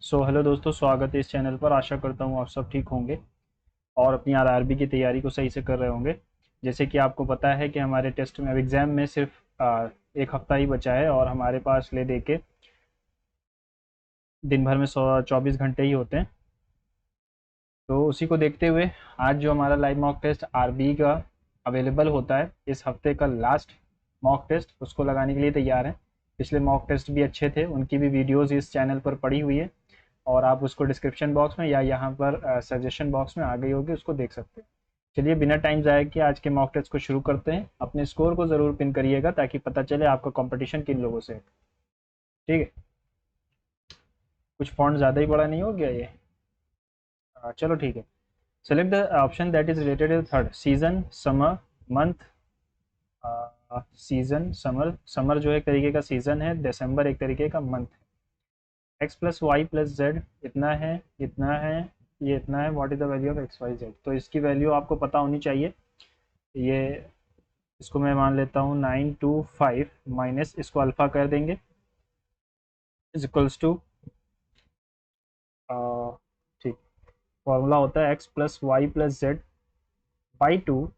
Hello दोस्तों, स्वागत है इस चैनल पर। आशा करता हूँ आप सब ठीक होंगे और अपनी आरआरबी की तैयारी को सही से कर रहे होंगे। जैसे कि आपको पता है कि हमारे टेस्ट में अब एग्ज़ाम में सिर्फ एक हफ्ता ही बचा है और हमारे पास ले दे के दिन भर में 124 घंटे ही होते हैं। तो उसी को देखते हुए आज जो हमारा लाइव मॉक टेस्ट आरबी का अवेलेबल होता है, इस हफ्ते का लास्ट मॉक टेस्ट, उसको लगाने के लिए तैयार हैं। पिछले मॉक टेस्ट भी अच्छे थे, उनकी भी वीडियोज़ इस चैनल पर पड़ी हुई है और आप उसको डिस्क्रिप्शन बॉक्स में या यहाँ पर सजेशन बॉक्स में आ गई होगी, उसको देख सकते हैं। चलिए बिना टाइम ज़ाया किए आज के मॉक टेस्ट को शुरू करते हैं। अपने स्कोर को ज़रूर पिन करिएगा ताकि पता चले आपका कंपटीशन किन लोगों से है। ठीक है, कुछ फॉन्ट ज़्यादा ही बड़ा नहीं हो गया ये? चलो ठीक है। Select the option that is related to third season, summer, month. Season summer, summer जो एक तरीके का सीजन है, दिसंबर एक तरीके का मंथ है। X plus Y plus Z इतना है, इतना है, ये इतना है। What is the value of X Y Z? तो इसकी वैल्यू आपको पता होनी चाहिए। ये इसको मैं मान लेता हूँ 925 माइनस इसको अल्फा कर देंगे, इज इक्वल्स टू, ठीक, फॉर्मूला होता है X plus Y plus Z by two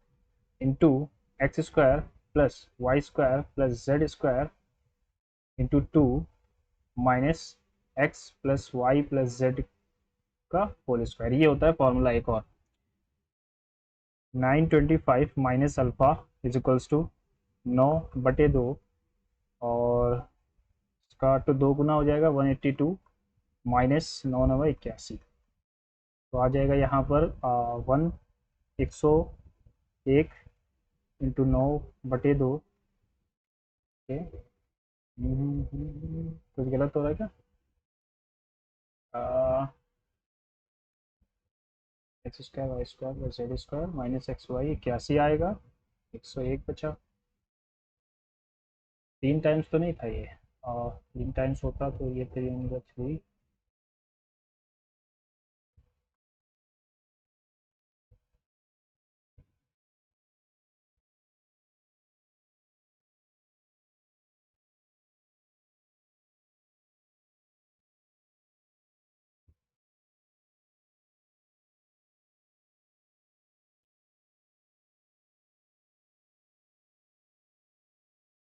into x square plus Y square plus Z square into two minus X plus Y plus Z का होल स्क्वायर। ये होता है formula एक और। 925 minus alpha is equals to 9/2, और इसका तो दो गुना हो जाएगा 182 माइनस 9×9 = 81। तो आ जाएगा यहाँ पर 101 इंटू 9/2। ओके, कुछ गलत हो रहा है क्या? X square Y square plus Z square minus X Y 81 आएगा। 101 बचा। 3 टाइम्स तो नहीं था ये, और 3 टाइम्स होता तो ये 3/3।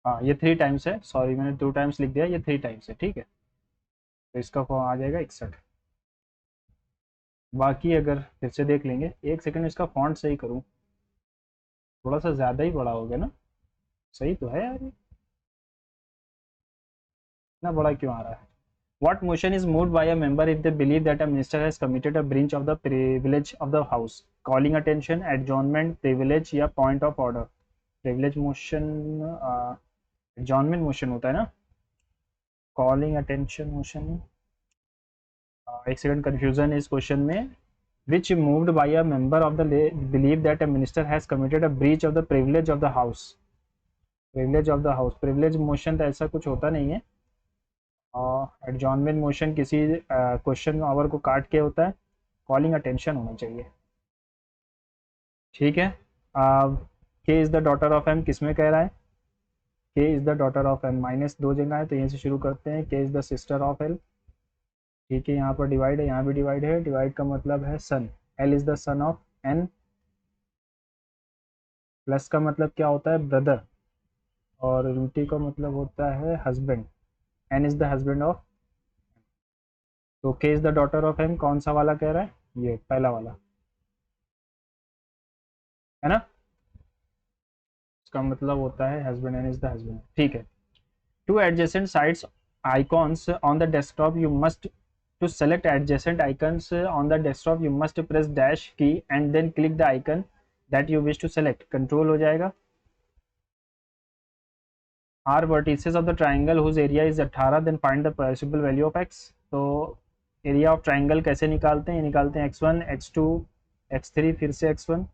हाँ, ये 3 टाइम्स है, सॉरी मैंने 2 टाइम्स लिख दिया, ये 3 टाइम्स है। ठीक है, तो इसका फॉर्म आ जाएगा 61। बाकी अगर फिर से देख लेंगे, एक सेकंड इसका फॉन्ट सही करूँ, थोड़ा सा ज़्यादा ही बड़ा हो गया ना। सही तो है यार, ये इतना बड़ा क्यों आ रहा है? What motion is moved by a member if they believe that a minister has committed a breach of the privilege of the house? Calling attention, adjournment, privilege या point of order? privilege motion, adjournment motion होता है ना। calling attention motion, एक second confusion इस question में। which moved by a member of the belief that a minister has committed a breach of the privilege of the house? privilege of the house, privilege motion तो ऐसा कुछ होता नहीं है। Adjournment motion किसी question our को काट के होता है। कॉलिंग अटेंशन होना चाहिए। ठीक है, K is the daughter of M किस में कह रहा है? K is the daughter of M, minus दो जगह है तो यहीं से शुरू करते हैं। के is the sister of L. ठीक है, यहाँ पर डिवाइड है, यहाँ भी डिवाइड है, डिवाइड का मतलब है son. L is the son of N. Plus का मतलब क्या होता है? ब्रदर। और रूटी का मतलब होता है husband. N is the husband of. तो K is the daughter of M कौन सा वाला कह रहा है? ये पहला वाला है ना। इसका मतलब होता है husband, N is the husband. ठीक है। Two adjacent sides icons on the desktop you must, to select adjacent icons on the desktop you must press dash key and then click the icon that you wish to select। Control हो जाएगा। Are vertices of the triangle whose area is 18, then find the possible value of x। तो area of triangle कैसे निकालते हैं? ये निकालते हैं x1 x2 x3, फिर से x1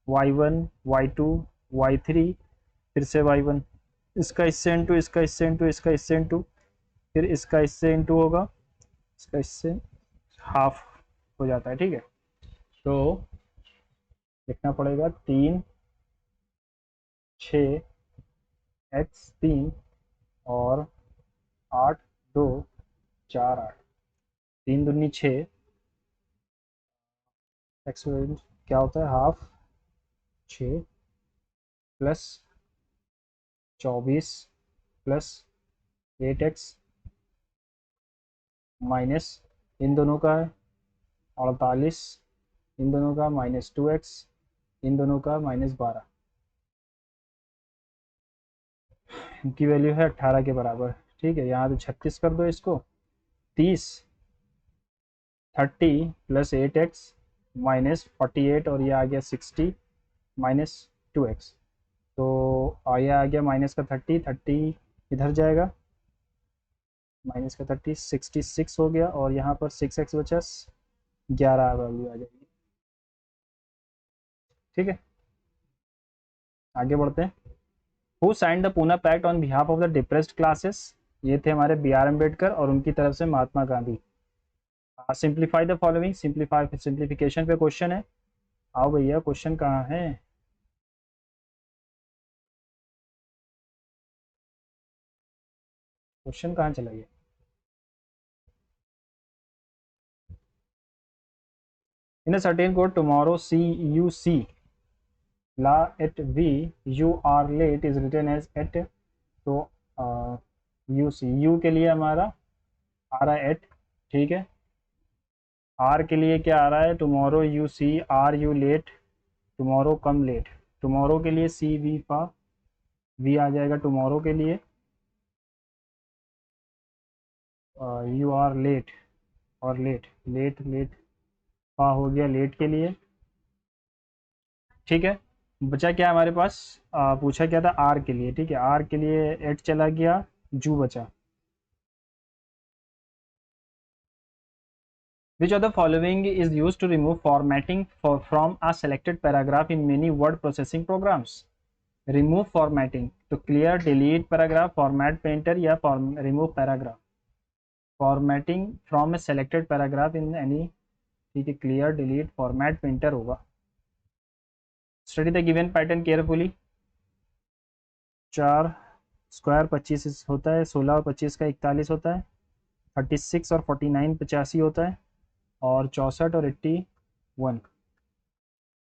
y1 y2 y3, फिर से y1। इसका इससे इंटू, इसका इससे इंटू, इसका इससे इंटू, फिर इसका इससे इंटू होगा, इसका इससे हाफ हो जाता है। ठीक है, तो लिखना पड़ेगा 3 6 x 3 और 8 2 4 8। 3 दूनी 6, एक्स क्या होता है हाफ 6 प्लस 24 प्लस 8x माइनस इन दोनों का 48, इन दोनों का -2x, इन दोनों का -12, इनकी वैल्यू है 18 के बराबर। ठीक है, यहाँ तो 36 कर दो इसको, 30 30 प्लस 8x -48 और ये आ गया 60 -2x। तो ये आ गया माइनस का 30 इधर जाएगा, माइनस का 30 66 हो गया, और यहाँ पर 6x बचा 11 वैल्यू आ जाएगी। ठीक है, आगे बढ़ते हैं। Who signed the Poona pact on behalf of the depressed classes? ये थे हमारे B.R. अम्बेडकर और उनकी तरफ से Mahatma Gandhi. Simplify the following, simplification पे क्वेश्चन है। आओ भैया, क्वेश्चन कहाँ है? क्वेश्चन कहाँ चला गया? In a certain code tomorrow CUC ला at V you are late is written as at, तो UC U के लिए हमारा आ रहा है एट। ठीक है, R के लिए क्या आ रहा है? Tomorrow UC are you late, tomorrow come late. Tomorrow के लिए CV का V आ जाएगा टुमारो के लिए, यू आर लेट और लेट लेट का हो गया लेट के लिए। ठीक है, बचा क्या हमारे पास? पूछा क्या था आर के लिए। ठीक है, आर के लिए एट चला गया, जू बचा। Which of the following is used to remove formatting from a selected paragraph in many word processing programs? Remove formatting, तो clear, delete paragraph, format painter या remove paragraph। formatting from a selected paragraph in any, ठीक है, clear, delete, format painter होगा। Study the given pattern carefully. 4 square 25 होता है, 16 और 25 का 41 होता है, 36 और 49 85 होता है, और 64 और 81,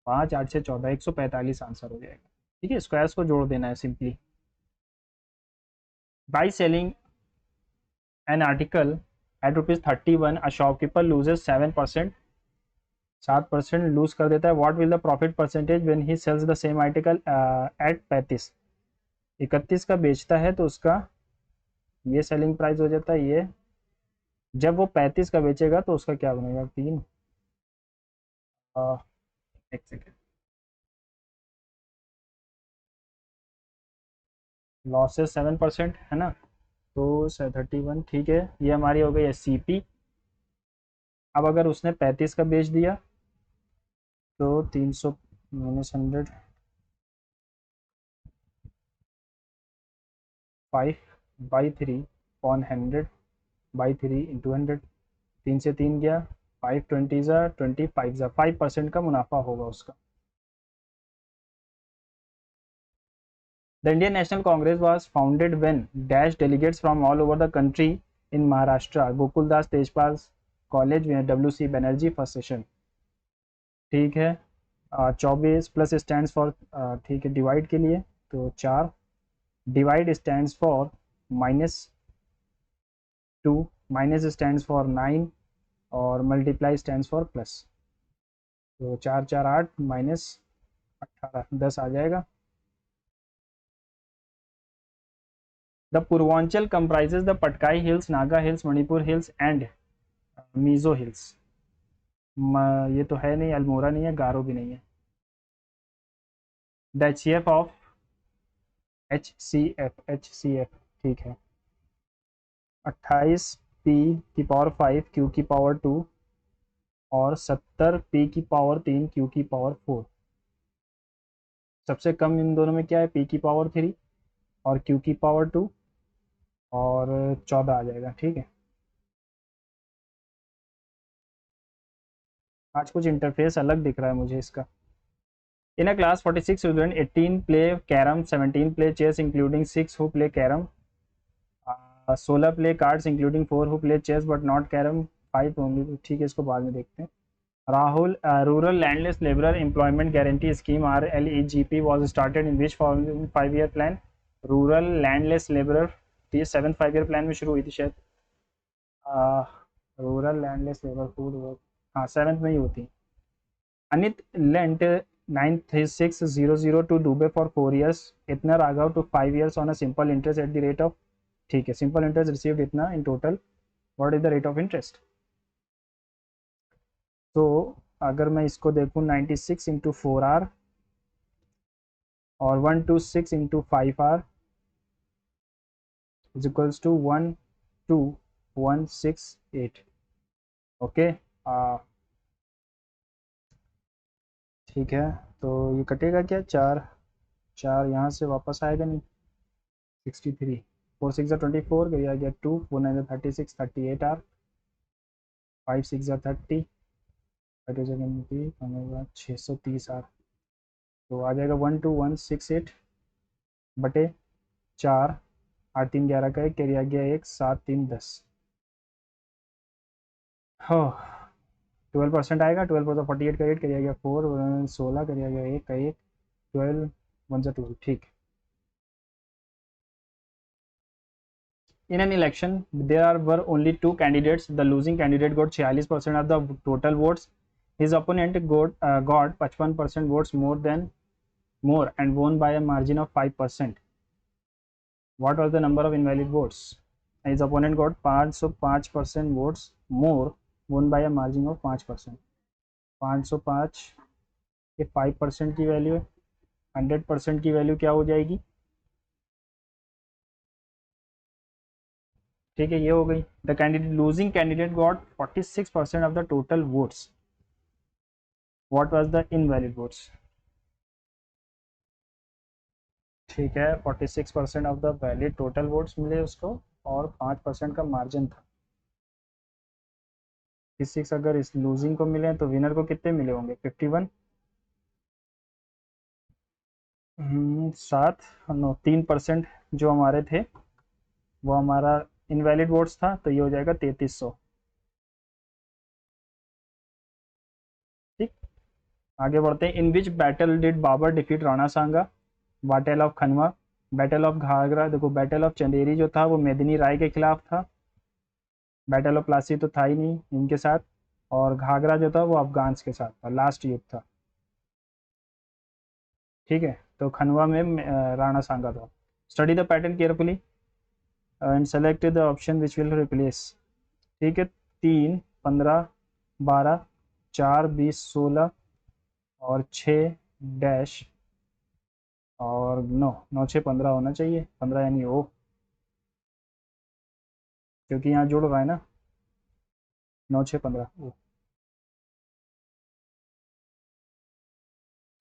5 8 से 14 145 आंसर हो जाएगा। ठीक है, स्क्वायर्स को जोड़ देना है simply. By selling an article at ₹31 a shopkeeper loses 7%, 7% lose कर देता है। What will the profit percentage when he sells the same article at 31 का बेचता है तो उसका ये सेलिंग प्राइस हो जाता है ये। जब वो 35 का बेचेगा तो उसका क्या बनेगा? 3, एक सेकेंड, लॉसेस 7% है ना, तो 31। ठीक है, ये हमारी हो गई CP। अब अगर उसने 35 का बेच दिया तो 300 -100, 5/3/100/3 इंटू 100, 3 से 3 गया, 5 20 25 5% का मुनाफा होगा उसका। The Indian National Congress was founded when dash delegates from all over the country in Maharashtra, Gokuldas Tejpal College में WC Banerjee first session। ठीक है, 24 प्लस स्टैंड फॉर, ठीक है, डिवाइड के लिए तो 4, divide stand for -2, minus stand for 9, और multiply stand for plus. तो 4 4 8 -18 10 आ जाएगा। The Purvanchal comprises the Patkai hills, Naga hills, Manipur hills and Mizo hills. ये तो है नहीं, अल्मोड़ा नहीं है, गारो भी नहीं है। द HCF ऑफ HCF, ठीक है, 28 P की पावर 5 Q की पावर 2 और 70 P की पावर 3 Q की पावर 4। सबसे कम इन दोनों में क्या है? P की पावर 3 और Q की पावर 2, और 14 आ जाएगा। ठीक है, आज कुछ इंटरफेस अलग दिख रहा है मुझे इसका। In a class 46 student, 18 play carrom, 17 play chess including 6 who play carrom, 16 play cards including 4 who play chess but not carrom, 5 only, ठीक है, इसको बाद में देखते हैं। Rahul, rural landless labourer employment guarantee scheme RLEGP was started in which 5-year plan? Rural landless labourer, तो ये 7th 5-year plan में शुरू हुई थी शायद। Rural landless labour food work, हाँ 7th में ही होती। Anit lent 9600 to Dubai for 4 years, इतना Raghav to 5 years on a simple interest at the rate of, ठीक है, सिंपल इंटरेस्ट रिसीव्ड इतना in total, what is the rate of interest. तो अगर मैं इसको देखूँ 96 इंटू 4R और 126 into 5R is equals to 12168। Okay, ठीक है, तो ये कटेगा क्या, 4 4 यहाँ से वापस आएगा नहीं, 63, 4 6 24 गया 2, 4 9 36, 38R, 5 6 30, 630R, तो आ जाएगा 12168 बटे 4, 8 3 11 का 1 कैरी आ गया 1, 7 3 10, हाँ 12% आएगा, 12 48 का 8 कैरी आ गया 4, 16 कैरी आ गया 1 का 1, 12 1 12, ठीक। In an election there were only 2 candidates, the losing candidate got 46% of the total votes, his opponent got 55% votes more and won by a margin of 5%. What was the number of invalid votes? His opponent got 505% votes more, won by a margin of 5%। 505 ये 5% की value है, 100% की value क्या हो जाएगी, ठीक है, ये हो गई। The candidate losing candidate got 46% of the total votes, what was the invalid votes, ठीक है, 46% of the valid total votes मिले उसको और 5% का मार्जिन था। 56 अगर इस लूजिंग को मिले तो विनर को कितने मिले होंगे, 51, 7 नो 3% जो हमारे थे वो हमारा इनवैलिड वोट्स था, तो ये हो जाएगा 3300। ठीक, आगे बढ़ते हैं। In which battle did Babur defeat Rana Sanga, battle of Khanwa, battle of Ghaghra, देखो बैटल ऑफ चंदेरी जो था वो मेदिनी राय के खिलाफ था, बैटल ऑफ प्लासी तो था ही नहीं इनके साथ, और घाघरा जो था वो अफगान्स के साथ था, लास्ट युद्ध था, ठीक है, तो खनवा में राणा सांगा था। Study the pattern carefully and select the option which will replace, ठीक है, 3 15 12 4 20 16 और 6 डैश और 9 9 6 15 होना चाहिए, 15 यानी ओ, क्योंकि यहाँ जुड़ रहा है ना, 9 6 15 ओ।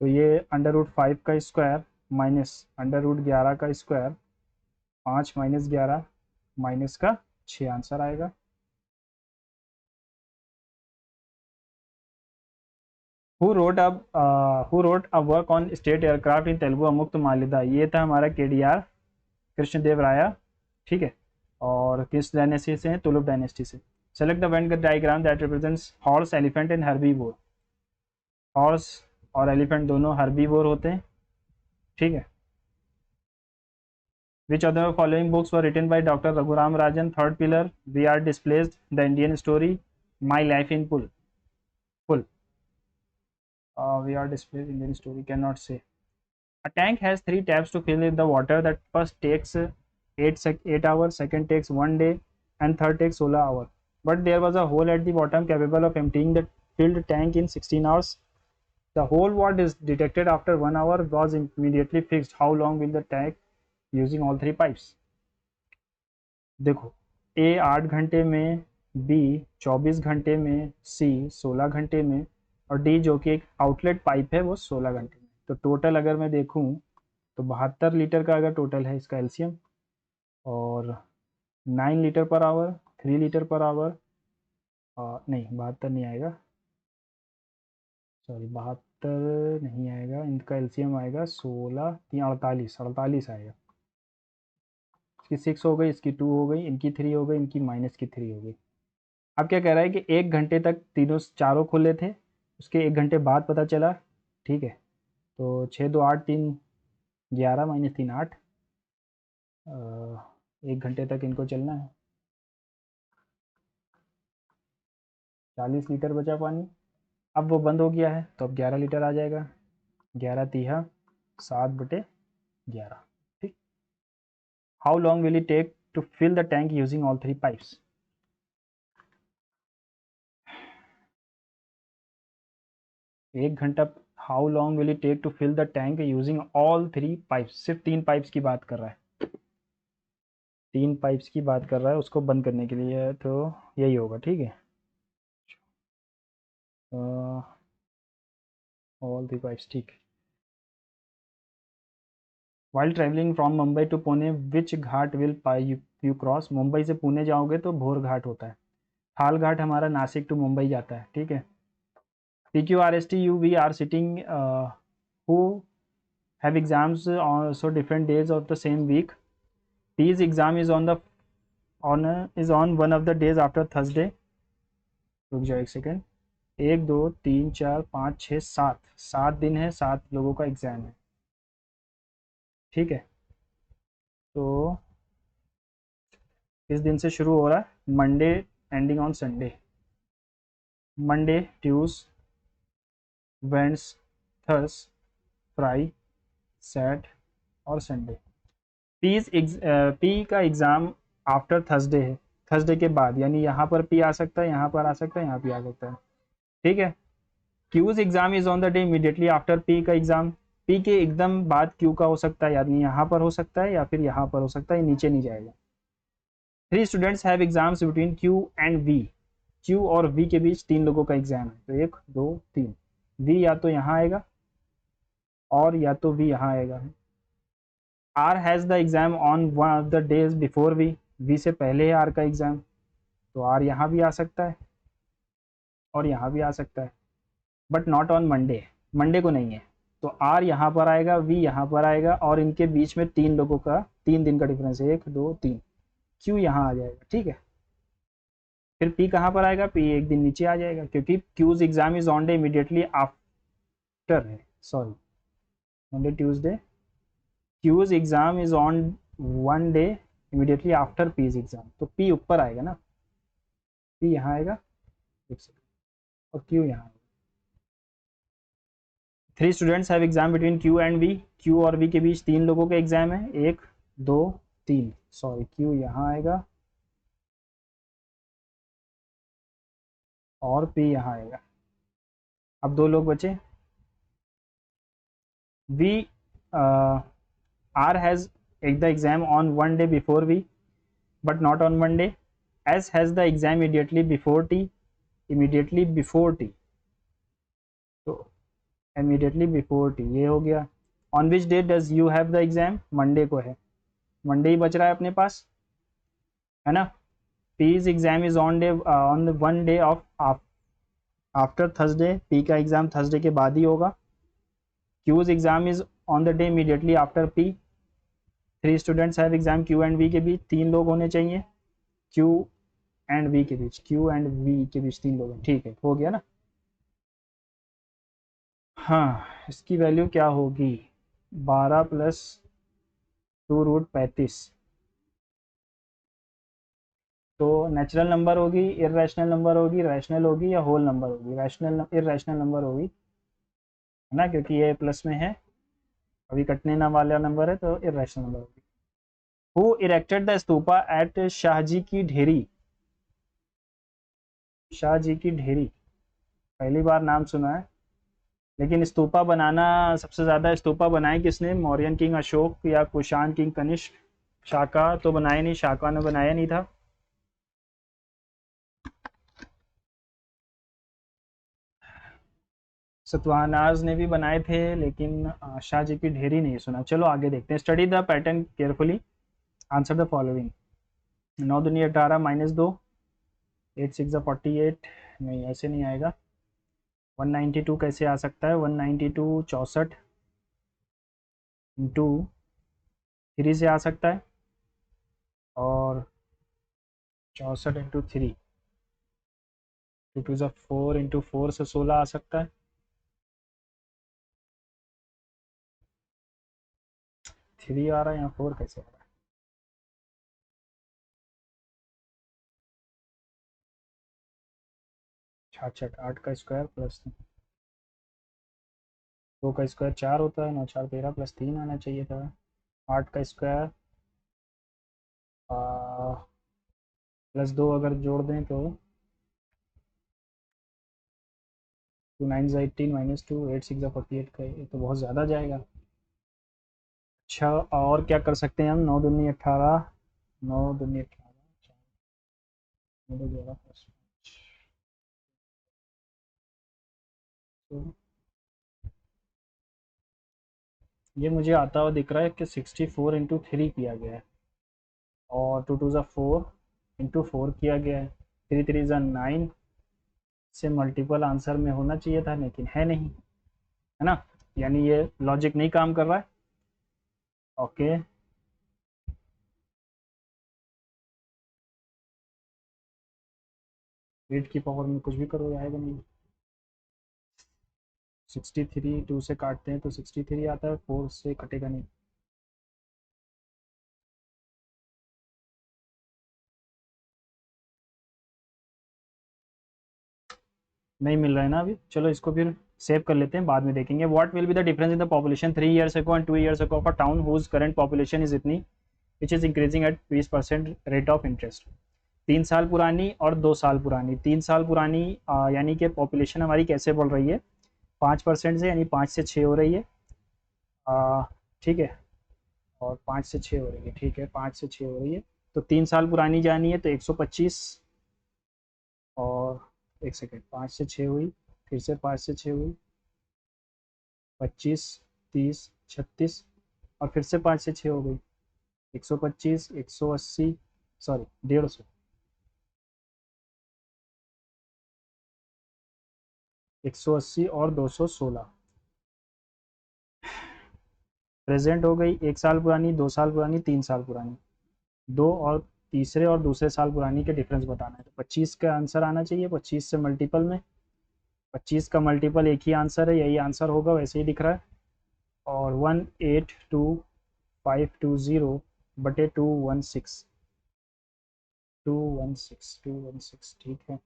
तो ये √5 का स्क्वायर माइनस √11 का स्क्वायर, 5 माइनस 11 माइनस का 6 आंसर आएगा। Who wrote a work on state aircraft in Telugu Amuktamalyada, ये था हमारा KDR कृष्णदेव राया, ठीक है, और किस डायनेस्टी से हैं, तुलुप डायनेस्टी से। Select the Venn diagram that represents horse elephant and herbivore, horse और एलिफेंट दोनों हर्बीवोर होते हैं, ठीक है। Which other following books were written by Dr. Raghuram Rajan? Third Pillar, We Are Displaced, The Indian Story, My Life in Full. We Are Displaced, Indian Story, cannot say. A tank has 3 taps to fill in the water. That first takes 8 hours, second takes 1 day, and third takes 16 hours. But there was a hole at the bottom capable of emptying the filled tank in 16 hours. The hole what is detected after 1 hour was immediately fixed. How long will the tank using all 3 pipes? देखो, A 8 घंटे में, B 24 घंटे में, C 16 घंटे में, और D जो कि एक आउटलेट पाइप है वो 16 घंटे में। तो टोटल अगर मैं देखूं तो 72 लीटर का अगर टोटल है इसका एलसीएम, और 9 litre per hour, 3 litre per hour, नहीं 72 नहीं आएगा, सॉरी 72 नहीं आएगा, इनका एलसीएम आएगा 16 3 48 आएगा। इसकी 6 हो गई, इसकी 2 हो गई, इनकी 3 हो गई, इनकी माइनस की 3 हो गई, अब क्या कह रहा है कि 1 घंटे तक तीनों चारों खुले थे, उसके 1 घंटे बाद पता चला, ठीक है। तो 6 2 8 3 11 माइनस 3 8, 1 घंटे तक इनको चलना है। 40 लीटर बचा पानी। अब वो बंद हो गया है तो अब 11 लीटर आ जाएगा। 11 तिहा 7/11, ठीक। How long will it take to fill the tank using all 3 pipes? 1 घंटा। How long will it take to fill the tank using all 3 pipes? सिर्फ 3 पाइप्स की बात कर रहा है, 3 पाइप्स की बात कर रहा है उसको बंद करने के लिए, तो यही होगा, ठीक है। ऑल 3 पाइप्स, ठीक। While travelling from Mumbai to Pune which ghat will you cross? Mumbai से पुणे जाओगे तो भोर घाट होता है। थाल घाट हमारा नासिक टू मुंबई जाता है, ठीक है। P Q R S T U V are sitting who have exams on so different days of the same week. P's exam is on one of the days after Thursday. रुक जाओ एक second. 1 2 3 4 5 6 7, 7 दिन है, 7 लोगों का exam है, ठीक है। तो किस दिन से शुरू हो रहा है? Monday ending on Sunday. Monday, Tues, Wednes, Thurs, Fri, Sat और संडे। पी का एग्ज़ाम आफ्टर थर्सडे है, थर्सडे के बाद, यानी यहाँ पर पी आ सकता है, यहाँ पर आ सकता है, यहाँ पे आ सकता है, ठीक है। Q's exam is on the day immediately after P का एग्जाम। पी के एकदम बाद क्यू का हो सकता है, यानी यहाँ पर हो सकता है या फिर यहाँ पर हो सकता है, नीचे नहीं जाएगा। 3 students have exams between Q and V. Q और वी के बीच 3 लोगों का एग्जाम है, तो 1 2 3। वी या तो यहाँ आएगा और या तो वी यहाँ आएगा। R has the exam on one of the days before V. V से पहले है आर का एग्जाम, तो आर यहाँ भी आ सकता है और यहाँ भी आ सकता है, but not on Monday, Monday को नहीं है। तो आर यहाँ पर आएगा, वी यहाँ पर आएगा और इनके बीच में 3 लोगों का 3 दिन का डिफरेंस है, 1 2 3। क्यू यहाँ आ जाएगा, ठीक है। फिर पी कहाँ पर आएगा? पी एक दिन नीचे आ जाएगा, क्योंकि Q's exam is on day immediately after है, sorry, Monday Tuesday. Q's exam is on one day immediately after P's exam, तो पी ऊपर आएगा ना, पी यहाँ आएगा और क्यू यहाँ आएगा। 3 students have exam between Q and V. Q और वी के बीच 3 लोगों का एग्जाम है, 1 2 3, सॉरी, क्यू यहाँ आएगा और पी यहाँ आएगा। अब 2 लोग बचे। V R has the exam on one day before V but not on Monday. S has the exam immediately before T, immediately before T, तो इमीडिएटली बिफोर टी ये हो गया। On which day does U have the exam? Monday को है, Monday ही बच रहा है अपने पास, है ना। P's exam is on day on one day of after Thursday. P का एग्जाम थर्सडे के बाद ही होगा। Q's exam is on the day immediately after P. 3 students have exam Q and V के बीच 3 लोग होने चाहिए, क्यू एंड वी के बीच, क्यू एंड वी के बीच 3 लोग हैं, ठीक है, हो गया ना। हाँ, इसकी वैल्यू क्या होगी? 12 प्लस 2√35। तो नेचुरल नंबर होगी, इरेशनल नंबर होगी, रैशनल होगी या होल नंबर होगी? रैशनल, इरेशनल नंबर होगी, है ना, क्योंकि ये प्लस में है, अभी कटने ना वाला नंबर है, तो इरेशनल नंबर होगी। Who erected the stupa at Shahji ki Dheri? Shahaji ki ढेरी, पहली बार नाम सुना है, लेकिन स्तूपा बनाना, सबसे ज़्यादा स्तूपा बनाए किसने? मौर्यन किंग अशोक या कुषाण किंग कनिष्क। शाका तो बनाए नहीं, शाका ने बनाया नहीं था। सतवाहनाज ने भी बनाए थे, लेकिन शाहजी की ढेरी नहीं सुना। चलो आगे देखते हैं। Study the pattern carefully, answer the following. 9 दूनी 18 माइनस 2, 8 6 48, नहीं ऐसे नहीं आएगा। 192 कैसे आ सकता है? 192 64 इंटू 3 से आ सकता है, और 64 इंटू 3 टू टू ज़ा 4 इंटू 4 से 16 आ सकता है। 3 आ रहा है, यहाँ 4 कैसे आ रहा है? 66, 8 का स्क्वायर प्लस 2 का स्क्वायर 4 होता है, 9 4 13 प्लस 3 आना चाहिए था। 8 का स्क्वायर प्लस 2 अगर जोड़ दें तो 2 9 18 माइनस 2 8 6 48 का, ये तो बहुत ज़्यादा जाएगा। अच्छा, और क्या कर सकते हैं हम? 9 दूनी 18, 9 दूनी 18, 9 11 प्लस 5, तो ये मुझे आता हुआ दिख रहा है कि 64 इंटू 3 किया गया है, और 2 टू ज़ा 4 इंटू 4 किया गया है। 3 3 ज़ा 9 से मल्टीपल आंसर में होना चाहिए था, लेकिन है नहीं, है ना? यानी ये लॉजिक नहीं काम कर रहा है। ओके, एट की पावर में कुछ भी करो आएगा नहीं। 63 2 से काटते हैं तो 63 आता है, 4 से कटेगा नहीं। नहीं मिल रहा है ना अभी, चलो इसको फिर सेव कर लेते हैं, बाद में देखेंगे। What will be the difference in the population 3 years ago and 2 years ago of a town whose current population is इतनी which is increasing at 20% rate of interest. 3 साल पुरानी और 2 साल पुरानी। 3 साल पुरानी यानी कि पॉपुलेशन हमारी कैसे बढ़ रही है? 5% से, यानी 5 से 6 हो रही है। ठीक है, और 5 से 6 हो रही है, ठीक है, 5 से 6 हो रही है। तो 3 साल पुरानी जानी है तो 125, और एक सेकेंड, 5 से 6 हुई, फिर से 5 से 6 हुई, 25 30 36, और फिर से 5 से 6 हो गई, 125 180, सॉरी 150, 180 और 216 प्रेजेंट हो गई। 1 साल पुरानी, 2 साल पुरानी, 3 साल पुरानी, दो और तीसरे और दूसरे साल पुरानी के डिफरेंस बताना है। तो 25 का आंसर आना चाहिए, 25 से मल्टीपल में, 25 का मल्टीपल एक ही आंसर है, यही आंसर होगा, वैसे ही दिख रहा है। और 182 520 बटे 216, 216 ठीक है।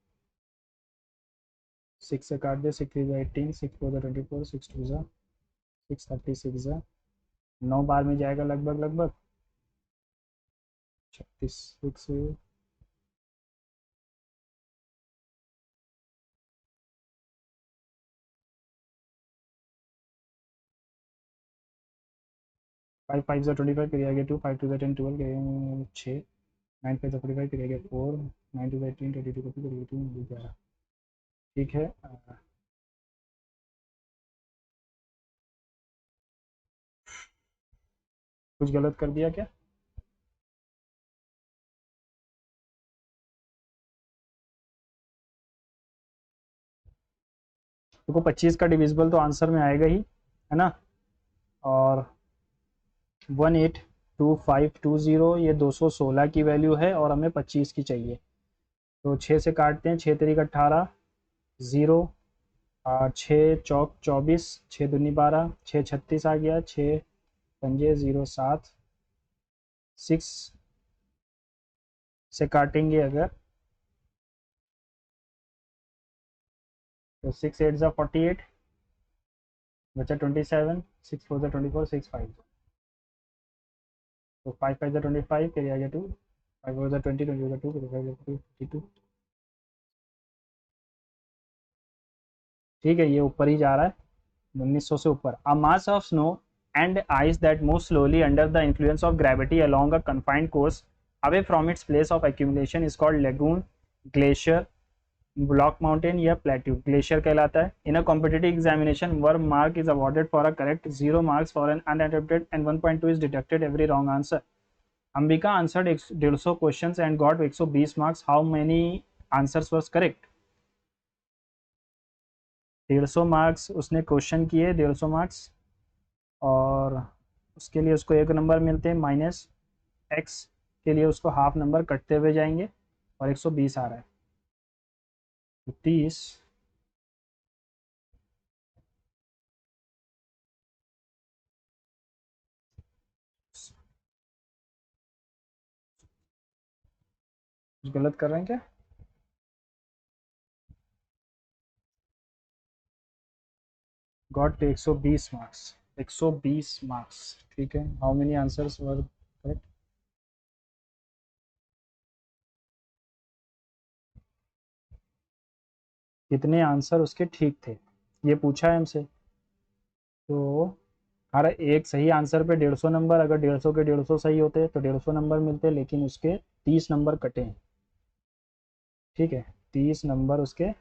6 से काट दे, 6 3 18, 6 4 24, 6 2 6 36 9 बार में जाएगा लगभग लगभग 36, 6 5 5 ज़ा 25 फिर आगे 2 5 2 ज़ा 10 12 6 9 5 ज़ा 45 फिर आगे 4 9 2 ज़ा 18 22 कॉपी करिए 2 11, ठीक है। कुछ गलत कर दिया क्या? देखो 25 का डिविजिबल तो आंसर में आएगा ही, है ना? और 182 520 ये 216 की वैल्यू है, और हमें 25 की चाहिए। तो 6 से काटते हैं, 6 3 18, 0, 6 चौक 24, 6 दूनी 12, 6 36 आ गया, 6 पंजे 0 7, 6 से काटेंगे अगर तो 6 8 ज़ा 48 बचा 27, 6 4 ज़ा 24, 6 5, तो 5 5 ज़ा 25 फिर आ गया 2, 5 4 ज़ा 20, 20 ज़ा 2 फिर 5 ज़ा 2 52, ठीक है, ये ऊपर ही जा रहा है 1900 से ऊपर। A mass of snow and ice that move slowly under the influence of gravity along a confined course away from its place of accumulation is called lagoon, glacier, block mountain या प्लेट्यू। ग्लेशियर कहलाता है। In a competitive examination 1 mark is awarded for a correct, 0 marks for an unattempted, and 1.2 is deducted every wrong answer. Ambika answered 150 questions and got 120 marks. How many answers was correct? 150 marks उसने question किए, 150 marks, और उसके लिए उसको 1 number मिलते हैं, minus x के लिए उसको हाफ नंबर कटते हुए जाएंगे, और 120 आ रहा है। तो 30 गलत कर रहे हैं क्या? Got 120 marks, 120 marks. ठीक है, how many answers were correct? कितने आंसर उसके ठीक थे, ये पूछा है हमसे। तो हर एक सही आंसर पे 150 नंबर, अगर 150 के 150 सही होते तो 150 नंबर मिलते, लेकिन उसके 30 नंबर कटे हैं। ठीक है, 30 नंबर उसके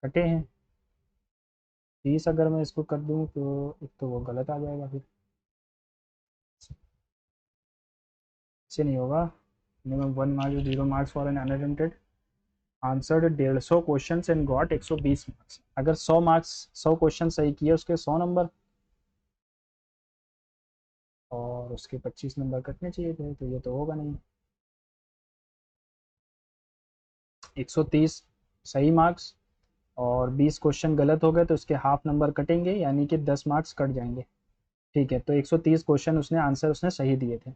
कटे हैं। 30 अगर मैं इसको कर दूं तो एक तो वो गलत आ जाएगा, फिर इससे नहीं होगा। Minimum 1 marks 0 marks for an unattempted answered 150 question and got 120 marks. अगर 100 मार्क्स 100 क्वेश्चन सही किए उसके 100 नंबर, और उसके 25 नंबर कटने चाहिए थे, तो ये तो होगा नहीं। 130 सही मार्क्स और 20 क्वेश्चन गलत हो गए तो उसके हाफ नंबर कटेंगे, यानी कि 10 मार्क्स कट जाएंगे। ठीक है, तो 130 क्वेश्चन उसने आंसर उसने सही दिए थे।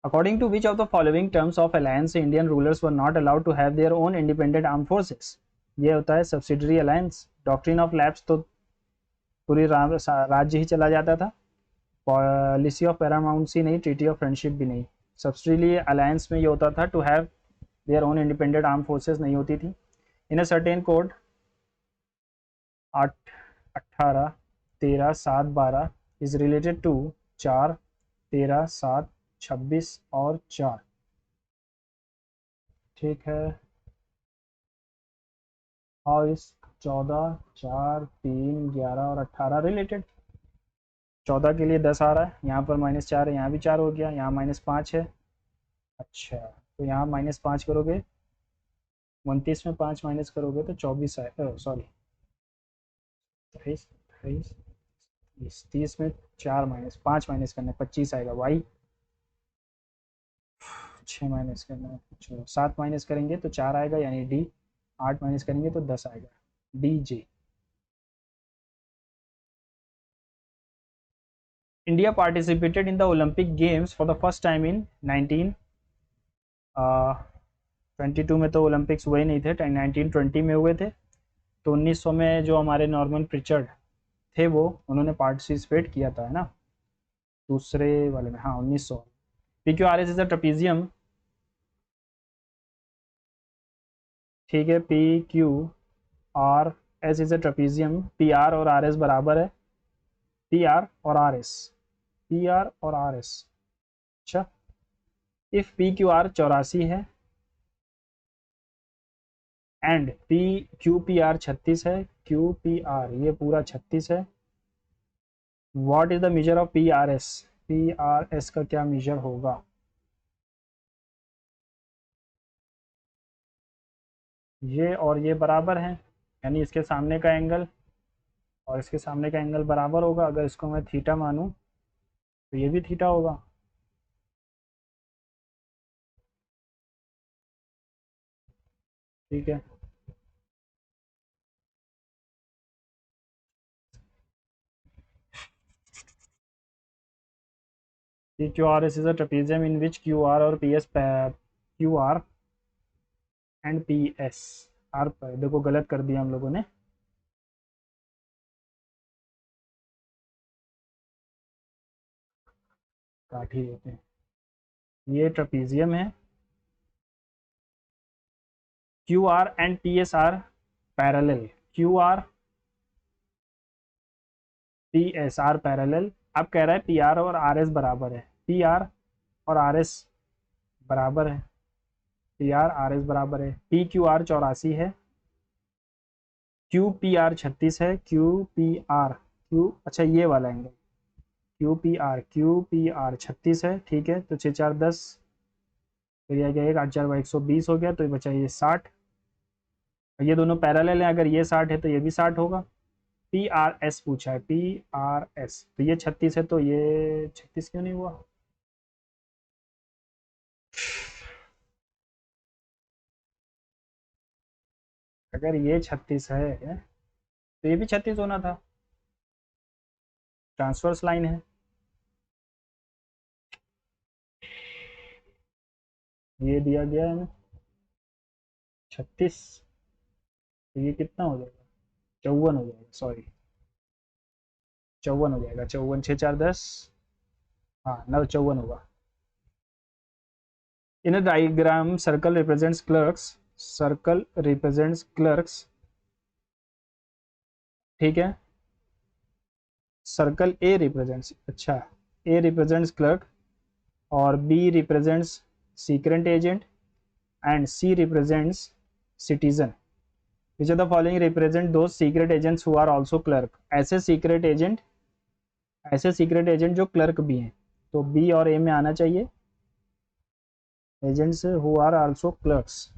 According to which of the following terms of alliance Indian rulers were not allowed to have their own independent arm forces? ये होता है subsidiary alliance. Doctrine of lapse तो पूरी राज्य ही चला जाता था। पॉलिसी ऑफ पैरामाउंसी नहीं, ट्रीटी ऑफ फ्रेंडशिप भी नहीं। सब्सिडरी अलायंस में ये होता था to have their own independent arm forces नहीं होती थी। In a certain code 8 18 13 7 12 is related to 4 13 7 26 और 4। ठीक है, और इस 14 4 3 11 और 18 रिलेटेड। 14 के लिए 10 आ रहा है, यहाँ पर -4 है, यहाँ भी 4 हो गया, यहाँ -5 है। अच्छा, तो यहाँ -5 करोगे, 29 में 5 माइनस करोगे तो 24 आए, सॉरी 23 30 में 4 माइनस 5 माइनस करना है, 25 आएगा। वाई 6 माइनस करना है, चलो 7 माइनस करेंगे तो 4 आएगा, यानी डी। 8 माइनस करेंगे तो 10 आएगा, D J. India participated in the Olympic games for the first time in 1922 में तो ओलंपिक्स हुए नहीं थे, 1920 में हुए थे। तो 1900 में जो हमारे नॉर्मन प्रिचर्ड थे वो उन्होंने पार्टिसिपेट किया था, है ना, दूसरे वाले में। हाँ, 1900। P Q R S is a trapezium. ठीक है, P Q R S is a trapezium. P R और आर एस बराबर है, पी आर और आर एस, पी आर और आर एस। अच्छा, इफ पी क्यू आर 84 है and P Q P R 36 है, क्यू पी आर ये पूरा 36 है, what is the measure of P R S? P R S का क्या मेजर होगा? ये और ये बराबर हैं, यानी इसके सामने का एंगल और इसके सामने का एंगल बराबर होगा। अगर इसको मैं थीटा मानूं तो ये भी थीटा होगा। ठीक है, P Q R S is a trapezium in which Q R और P S, Q R and P S R पर, देखो गलत कर दिया हम लोगों ने। काट ही देते हैं, ये ट्रेपेजियम है, Q R and P S are parallel, Q R P S are parallel. अब कह रहा है पी आर और आर एस बराबर है, पी आर और आर एस बराबर है, पी आर आर एस बराबर है। पी क्यू आर 84 है, क्यू पी आर 36 है, क्यू पी आर क्यू, अच्छा ये वाला एंगल, क्यू पी आर 36 है। ठीक है, तो 6 4 10, तो ये आ गया 8 4 120 हो गया, तो ये बचा ये 60। ये दोनों पैरेलल हैं, अगर ये 60 है तो ये भी 60 होगा। पी आर एस पूछा है, पी आर एस, तो ये 36 है, तो ये 36 क्यों नहीं हुआ? अगर ये 36 है तो ये भी 36 होना था, ट्रांसवर्स लाइन है। ये दिया गया है ना 36, तो ये कितना हो जाएगा, 54 हो जाएगा, सॉरी 54 हो जाएगा, 54 6 4 10, हाँ 9 54 होगा। In a diagram circle represents clerks, circle represents clerks, ठीक है, सर्कल ए रिप्रेजेंट्स, अच्छा ए रिप्रेजेंट्स क्लर्क और B represents secret agent and C represents citizen. Which are the following represent those secret agents who are also clerk. ऐसे secret agent जो clerk भी हैं, तो B और ए में आना चाहिए, agents who are also clerks,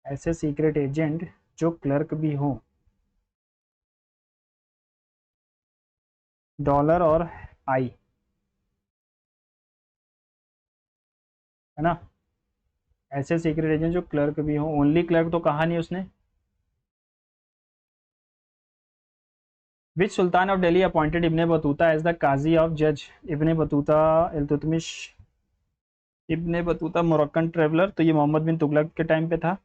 ऐसे सीक्रेट एजेंट जो क्लर्क भी हों, डॉलर और आई, है ना, ऐसे सीक्रेट एजेंट जो क्लर्क भी हों। ओनली क्लर्क तो कहा नहीं उसने। Which sultan of Delhi appointed Ibn Battuta as the qazi of जज। इब्ने बतूता इल्तुतमिश, इब्ने बतूता मोरक्कन ट्रेवलर, तो ये मोहम्मद बिन तुगलक के टाइम पे था।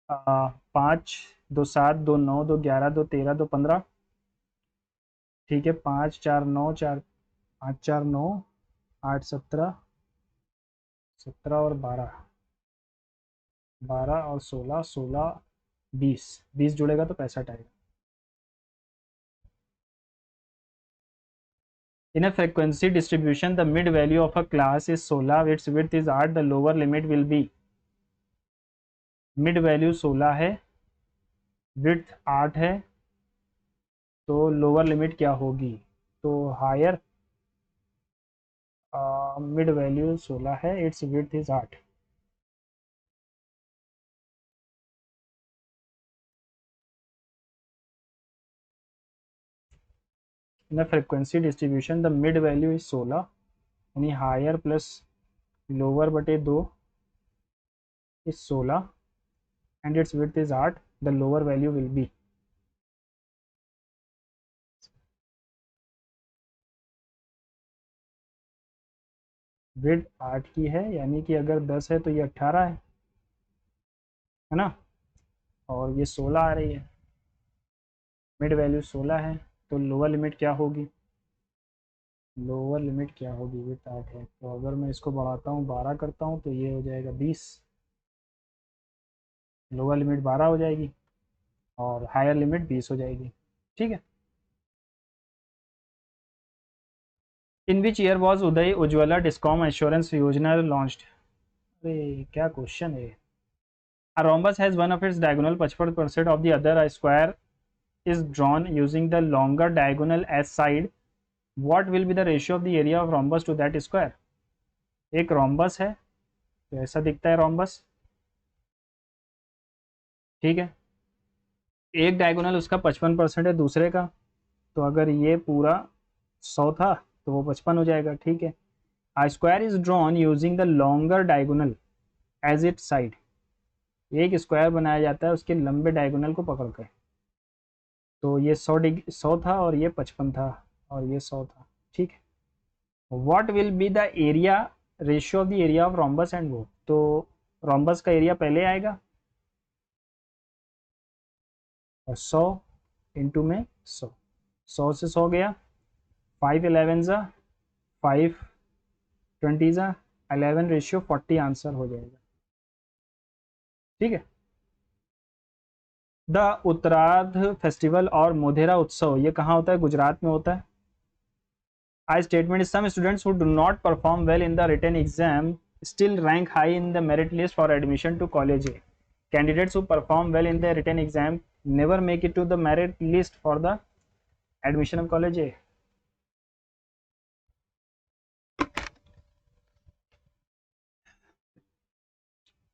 5 2 7 2 9 2 11 2 13 2 15, ठीक है, 5 4 9 4 5 4 9 8 17 17 और 12, 12 और 16 16 20, 20 जुड़ेगा तो 65 आएगा। In a frequency distribution, the mid value of a class is 16, its width is 8, the lower limit will be, mid value 16 है, width 8 है, तो लोअर लिमिट क्या होगी, तो हायर, मिड वैल्यू 16 है, it's width is 8। In frequency distribution the mid value is 16, यानी higher plus lower बटे 2 is 16 and it's width is 8, the lower value will be, width 8 की है, यानी कि अगर 10 है तो ये 18 है ना, और ये 16 आ रही है, मिड वैल्यू 16 है, तो लोअर लिमिट क्या होगी, लोअर लिमिट क्या होगी, विड्थ 8 है, तो अगर मैं इसको बढ़ाता हूँ 12 करता हूँ तो ये हो जाएगा 20, लोअर लिमिट 12 हो जाएगी और हायर लिमिट 20 हो जाएगी, ठीक है। In which year was Uday Ujjwala discom assurance yojana launched. अरे क्या क्वेश्चन है। A rhombus has one of its diagonal 55% of the other. A square is drawn using the longer diagonal as side. What will be the ratio of the area of rhombus to that square? एक rhombus है, तो ऐसा दिखता है rhombus, ठीक है, एक diagonal उसका 55% है दूसरे का, तो अगर ये पूरा 100 था तो वो 55 हो जाएगा, ठीक है। A square is drawn using the longer diagonal as it side, एक स्क्वायर बनाया जाता है उसके लंबे डायगोनल को पकड़ कर, तो ये 100 था और ये 55 था और ये 100 था, ठीक है। What will be the area, ratio of the area of rhombus and वो, तो रोम्बस का एरिया पहले आएगा और 100 इंटू में 100, 100 से 100 गया, 5 11 ज़ा 5 20 ज़ा 11 रेशियो 40 आंसर हो जाएगा, ठीक है। द उत्तरार्ध फेस्टिवल और मोधेरा उत्सव ये कहाँ होता है, गुजरात में होता है। I statement is some students who do not perform well in the written exam still rank high in the merit list for admission to college A. Candidates who perform well in the written exam never make it to the merit list for the admission of college A.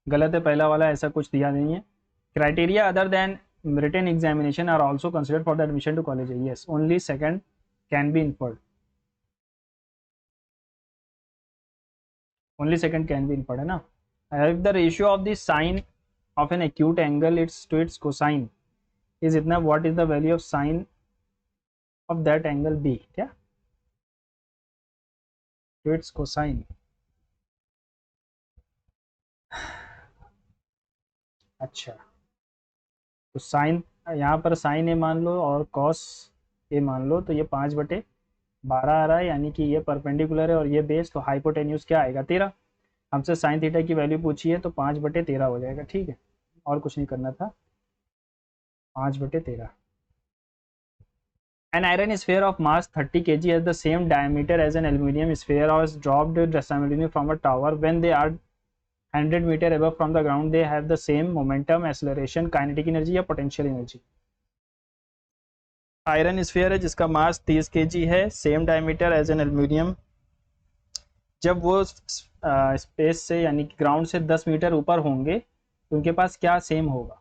गलत है पहला वाला, ऐसा कुछ दिया नहीं है। Criteria other than written examination are also considered for the admission to college A. Yes, only second can be inferred. Only second can be inferred है ना। If the ratio of the sine of an acute angle its to its cosine is इतना, what is the value of sine of that angle B, क्या to its cosine. अच्छा, तो sign, यहाँ पर sign ए मान लो और कॉस ए मान लो, तो ये 5/12 आ रहा है, यानी कि ये परपेंडिकुलर है और ये बेस, तो हाइपोटेन्यूज क्या आएगा 13। हमसे साइन थीटा की वैल्यू पूछी है तो 5/13 हो जाएगा, ठीक है, और कुछ नहीं करना था, 5/13। An iron sphere of mass 30 kg has the same diameter as an aluminum sphere or is dropped simultaneously from a tower. When they are 100 meter above from the ground, they have the same momentum, acceleration, kinetic energy या potential energy. Iron sphere है जिसका mass 30 kg है, same diameter as an aluminium. जब वो space से यानी कि ground से 10 मीटर ऊपर होंगे तो उनके पास क्या सेम होगा।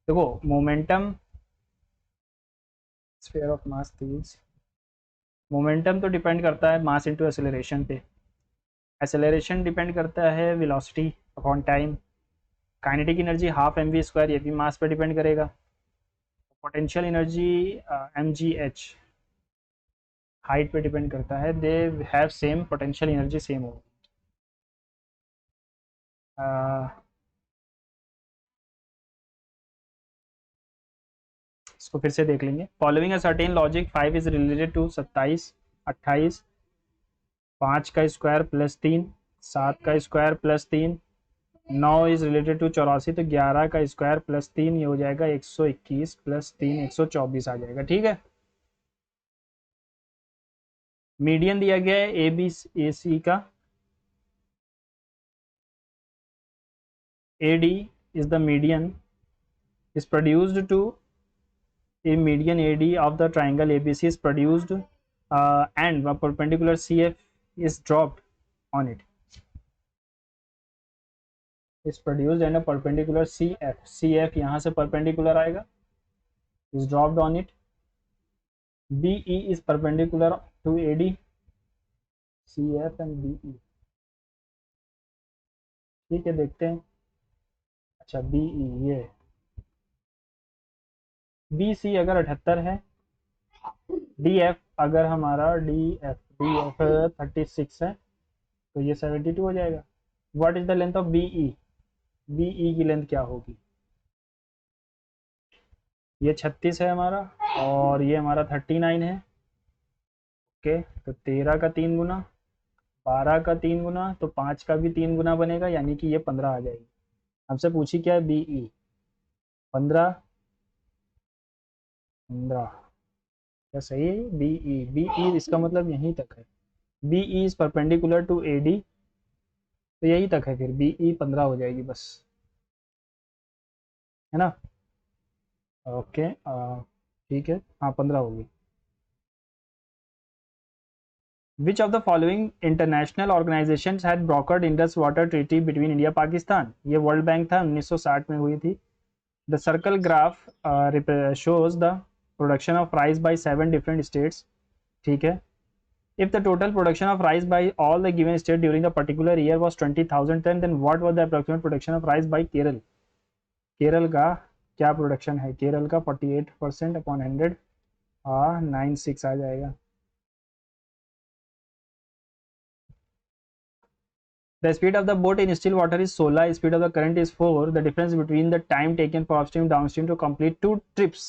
देखो momentum, sphere of mass 30, momentum तो डिपेंड करता है मास इनटू एक्सेलरेशन पे, एक्सेलरेशन डिपेंड करता है velocity upon time, kinetic energy half mv², ये भी मास पे डिपेंड करेगा, पोटेंशियल एनर्जी mgh हाइट पे डिपेंड करता है, they have same potential energy same होगी। इसको फिर से देख लेंगे। Following a certain logic 5 is related to 27, 28, 5 का स्क्वायर प्लस 3, 7 का square plus 3, 9 is related to 84, तो 11 का स्क्वायर प्लस 3 ये हो जाएगा 121 प्लस 3 124 आ जाएगा, ठीक है। मीडियन दिया गया है ए बी ए सी का, A D is the median is produced to a median AD of the triangle ABC is produced and a perpendicular CF is dropped on it, is produced and a perpendicular CF यहाँ से perpendicular आएगा, is dropped on it, BE is perpendicular to AD, CF and BE, ठीक है देखते हैं। अच्छा BE ये BC अगर 78 है, DF अगर हमारा DF 36 है तो ये 72 हो जाएगा। What is the length of BE, BE की लेंथ क्या होगी, ये 36 है हमारा और ये हमारा 39 है, ओके, तो 13 का 3 गुना, 12 का 3 गुना, तो 5 का भी 3 गुना बनेगा, यानी कि ये 15 आ जाएगी। हमसे पूछी क्या है BE 15, 15 क्या सही है, BE इसका मतलब यहीं तक है, BE is perpendicular to AD, तो यही तक है, फिर BE 15 हो जाएगी बस, है ना, ओके ठीक है, हाँ 15 होगी। Which of the following international organizations had brokered Indus Water Treaty between India Pakistan? ये वर्ल्ड बैंक था, 1960 में हुई थी। The circle graph shows the production of rice by 7 different states, ठीक है। If the total production of rice by all the given state during the particular year was 20,000 ton, then what was the approximate production of rice by Kerala? Kerala का क्या production है, केरल का 48% upon 100 96 आ जाएगा। The speed of the boat in still water is 16, speed of the current is 4. The difference between the time taken for upstream downstream to complete 2 trips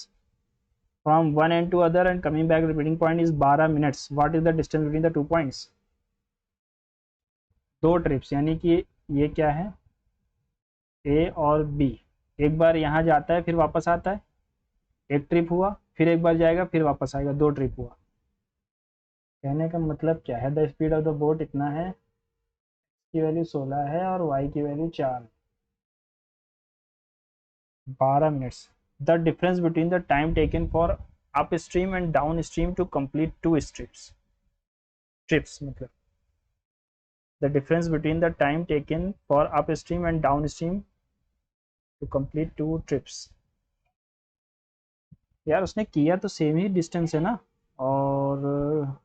from one end to other and coming back repeating point is 12 minutes. What is the distance between the 2 points? 2 trips यानी कि ये क्या है A और B, एक बार यहाँ जाता है फिर वापस आता है, एक ट्रिप हुआ, फिर एक बार जाएगा फिर वापस आएगा, 2 ट्रिप हुआ। कहने का मतलब क्या है, the speed of the boat इतना है, की वैल्यू 16 है और y की वैल्यू 4 है, 12 minutes. The difference between the time taken for up stream and down stream to complete 2 trips मतलब the difference between the time taken for up stream and down stream to complete 2 trips. यार उसने किया तो same ही distance है ना, और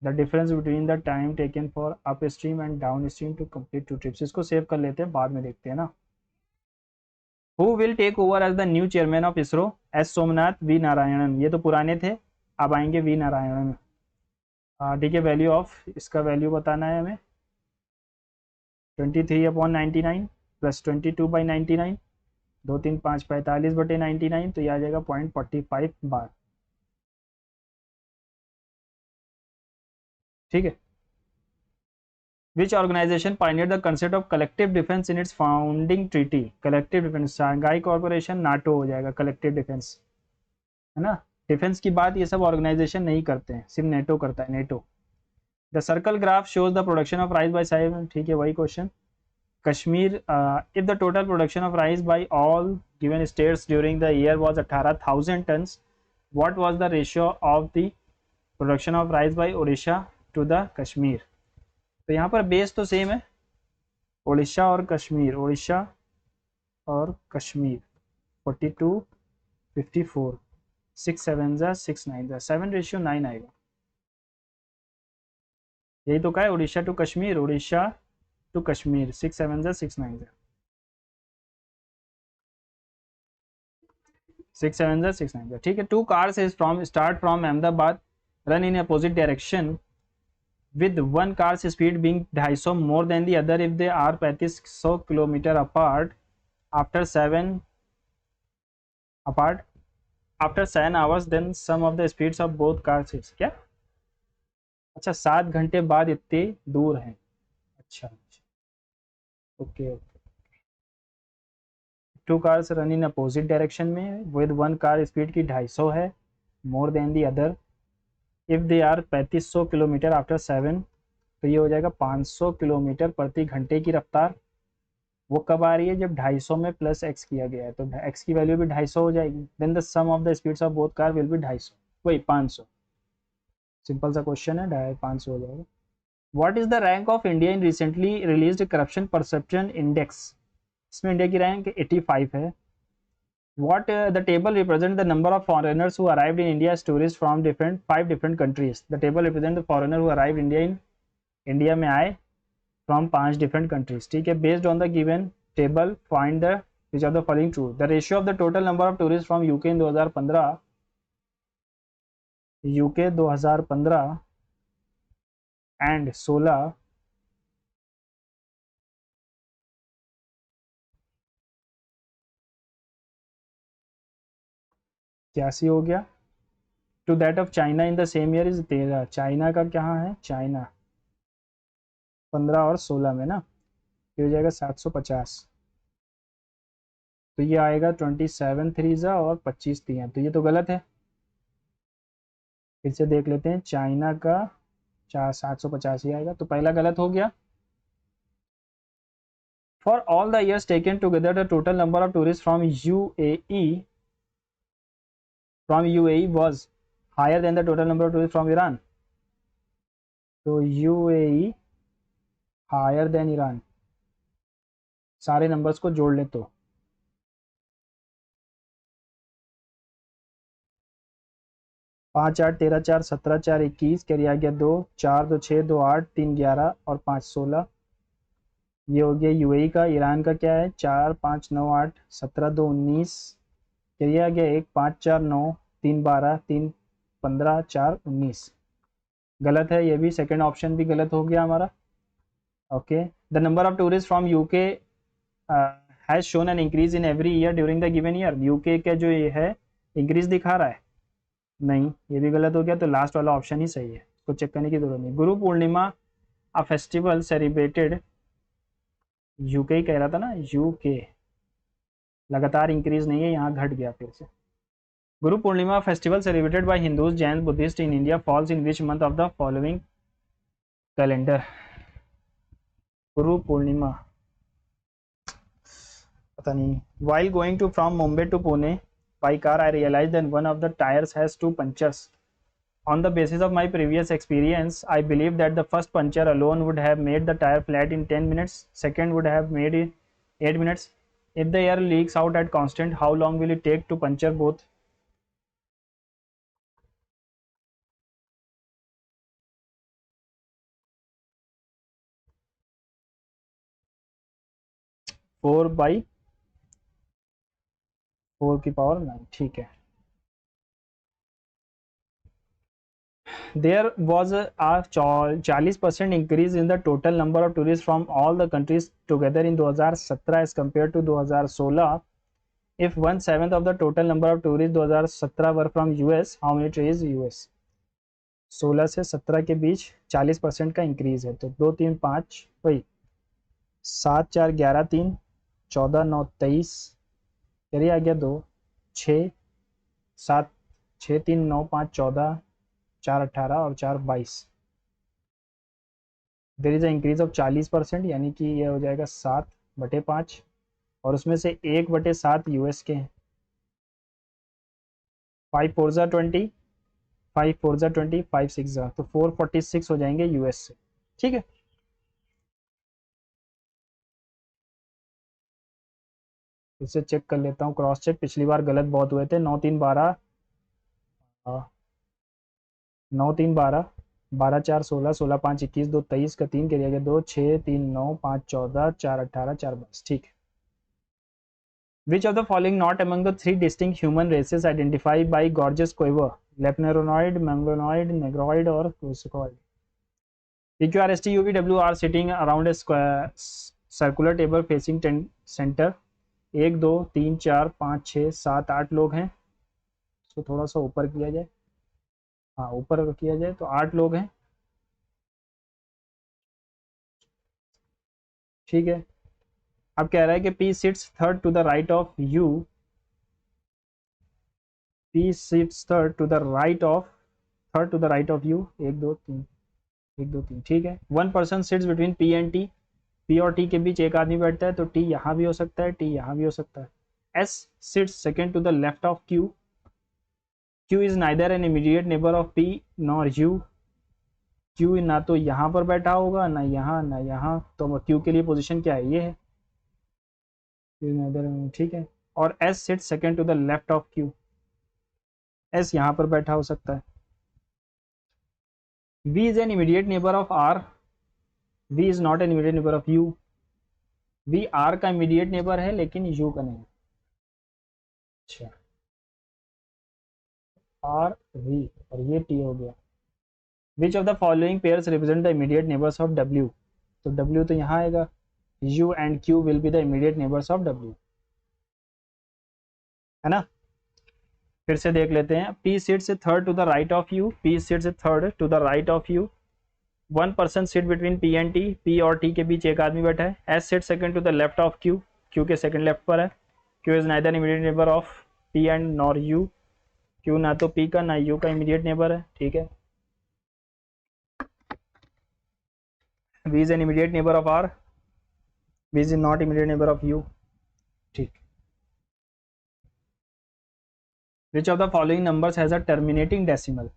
the difference between the time taken for up stream and down stream to complete 2 trips. इसको save कर लेते हैं, बाद में देखते हैं ना। Who will take over as the new chairman of ISRO? S Somnath, V Narayanan. ये तो पुराने थे, अब आएंगे वी नारायणन। ठीक है, वैल्यू ऑफ इसका वैल्यू बताना है हमें। 23/99 प्लस 22/99, 2 3 5 45/99, तो ये आ जाएगा 0.45 बार। ठीक है। Which organisation pioneer the concept of collective defence in its founding treaty? Collective defence, Shanghai corporation, NATO हो जाएगा कलेक्टिव डिफेंस, है ना। डिफेंस की बात ये सब ऑर्गेनाइजेशन नहीं करते हैं, सिर्फ नेटो करता है, नेटो। The circle graph shows the production of rice by size. ठीक है, वही question. Kashmir, if the total production of rice by all given states during the year was 18,000 tons, what was the ratio of the production of rice by Odisha to the Kashmir? तो यहाँ पर base तो same है, ओडिशा और कश्मीर, ओडिशा और कश्मीर। 42 54, 6 7 6 9 7:9 आएगा। यही तो कहा है, उड़ीसा टू कश्मीर, उड़ीसा टू कश्मीर, 6 7 6 9 6 7 6 9। ठीक है। 2 cars is from start from Ahmedabad, run in opposite direction with one car's speed being 250 more than the other if they are 3500 kilometre apart after 7 hours, then sum of the speeds of both cars is क्या? अच्छा, 7 घंटे बाद इतने दूर हैं। अच्छा, okay okay. 2 cars run in opposite direction में with one car speed की 250 है, more than the other if they are 3500 kilometre after 7, तो ये हो जाएगा 500 किलोमीटर प्रति घंटे की रफ्तार। वो कब आ रही है? जब 250 में प्लस एक्स किया गया है, तो एक्स की वैल्यू भी 250 हो जाएगी। Then the sum of the speeds of both car will be 250, वही 500। सिंपल सा क्वेश्चन है, 500 हो जाएगा। What is the rank of India in recently released corruption perception index? इसमें इंडिया की रैंक 85 है। What the table represent the number of foreigners who arrived in India as tourists from 5 different countries? The table represent the foreigner who arrived India में आए from 5 different countries। ठीक है। Based on the given table, find the which of the following true? The ratio of the total number of tourists from UK in 2015, UK 2015 and 16 81 हो गया। To that of China in the same year is 13। China का क्या है? China 15 और 16 में ना, ये हो जाएगा 750। तो ये आएगा 27 3 और 25 3, तो ये तो गलत है। फिर से देख लेते हैं, चाइना का 750 ही आएगा, तो पहला गलत हो गया। For all the years taken together the total number of tourist from UAE was higher than the total number of tourist from Iran. तो यूएई हायर देन ईरान, सारे नंबर्स को जोड़ ले तो 5 8 13 4 17 4 21, कैरी आ गया 2 4 2 6 2 8 3 11 और 5 16। ये हो गया यूएई का। ईरान का क्या है? 4 5 9 8 17 2 19, कैरी आ गया 1 5 4 9 3 12 3 15 4 19। गलत है ये भी, सेकेंड ऑप्शन भी गलत हो गया हमारा। Okay. The number of tourist from UK has shown an increase in every year during the given year. UK का जो ये है इंक्रीज दिखा रहा है, नहीं, ये भी गलत हो गया। तो लास्ट वाला ऑप्शन ही सही है, इसको चेक करने की जरूरत नहीं। Guru Purnima a festival celebrated, UK कह रहा था ना, यूके लगातार इंक्रीज नहीं है, यहाँ घट गया फिर से। Guru Purnima festival celebrated by Hindus Jain Buddhist in India falls in which month of the following calendar? Guru Purnima पता नहीं। While going to from Mumbai to Pune by car, I realized that one of the tires has 2 punctures. On the basis of my previous experience, I believe that the first puncture alone would have made the tire flat in 10 minutes. Second would have made it 8 minutes. If the air leaks out at constant, how long will it take to puncture both? 4/4 ठीक है। There was a 40% increase in the total number of tourists from all the countries together in 2017 as compared to 2016. If 1/7 of the total number of tourists 2017 were from US, how many tourists US? 16 से 17 के बीच 40% का increase है, तो 2 3 5 वही 7 4 11 3 14 9 23 चलिए आ गया 2 6 7 6 3 9 5 14 4 18 और 4 22 there is a increase of 40%, यानी कि ये हो जाएगा 7/5 और उसमें से 1/7 यूएस के हैं। 5 4 ज़ा 20 5 4 ज़ा 20 5 6 ज़ा, तो 446 हो जाएंगे यूएस से। ठीक है, इसे चेक कर लेता हूँ, क्रॉस चेक। पिछली बार गलत बहुत हुए थे। 9 3 12 9 3 12 12 4 16 16 5 21 2 23 का 3 के लिए 2 6 3 9 5 14 4 18 4 22। ठीक है। Which of the following not among the three distinct human races identified by Georges Cuvier? Leponoid, Mongoloid, Negroid or Crucicoid? PQRST UVW are sitting around a square circular table facing center। 1 2 3 4 5 6 7 8 लोग हैं। इसको थोड़ा सा ऊपर किया जाए, हाँ ऊपर किया जाए तो 8 लोग हैं। ठीक है, अब कह रहा है कि P sits third to the right of U, P sits third to the right of U। 1 2 3 1 2 3 ठीक है। 1 person sits between P and T, P और T के बीच एक आदमी बैठता है, तो T यहाँ भी हो सकता है, T यहाँ भी हो सकता है। S sits second to the left of Q, Q is neither an immediate neighbor of P nor U, Q ना तो यहाँ पर बैठा होगा, ना यहाँ ना यहाँ, तो Q के लिए पोजीशन क्या है, ये है। ठीक है, और S sits second to the left of Q, S यहाँ पर बैठा हो सकता है। V is an immediate neighbor of R, V is not an immediate neighbor of U, V R का immediate neighbor है लेकिन U का नहीं। अच्छा, R V और ये T हो गया। Which of the following pairs represent the immediate neighbors of W? तो W तो यहाँ आएगा, U and Q will be the immediate neighbors of W, है ना। फिर से देख लेते हैं। P sits third to the right of U, P sits third to the right of U, 1 person sit between P and T, P और T के बीच एक आदमी बैठा है। S sits second to the left of Q, Q के second left पर है। Q is neither immediate neighbor of P and nor U, Q ना तो P का ना U का इमीडिएट नेबर है। ठीक है, V is an immediate neighbor of R, V is not immediate neighbor of U। ठीक, which of the following numbers has a terminating decimal?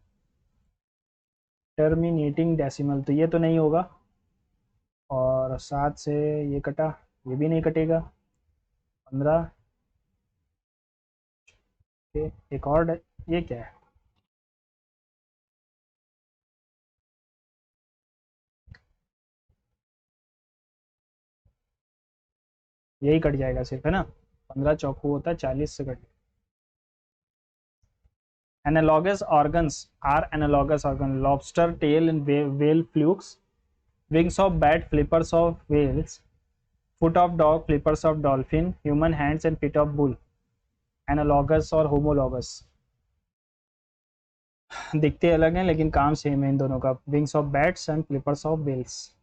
Terminating decimal तो ये तो नहीं होगा, और 7 से ये कटा, ये भी नहीं कटेगा। 15 एक और ये क्या है, यही कट जाएगा सिर्फ, है ना। 15 चौकू होता है 40 से cut. Analogous organs are analogous organ: lobster tail and whale flukes, wings of bat flippers of whales, foot of dog flippers of dolphin, human hands and feet of bull। Analogous और homologous दिखते अलग हैं लेकिन काम same है इन दोनों का। Wings of bats and flippers of whales.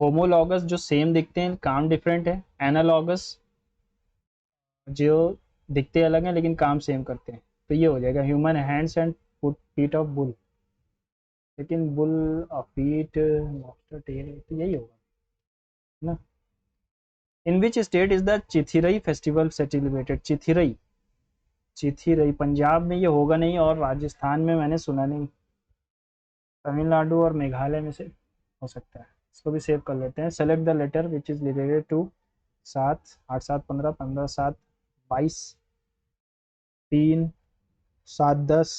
Homologous जो सेम दिखते हैं, काम डिफरेंट है। एनालॉगस जो दिखते अलग हैं लेकिन काम सेम करते हैं, तो ये हो जाएगा human hands and foot feet of bull. लेकिन बुल फीट लॉबस्टर टेल, तो यही होगा ना। In which state is the Chithirai festival celebrated? Chithirai, Chithirai Punjab में ये होगा नहीं, और राजस्थान में मैंने सुना नहीं। तमिलनाडु और मेघालय में से हो सकता है। इसको भी सेव कर लेते हैं। Select the letter which is related to 7 8 7 15 15 7 22 3 7 10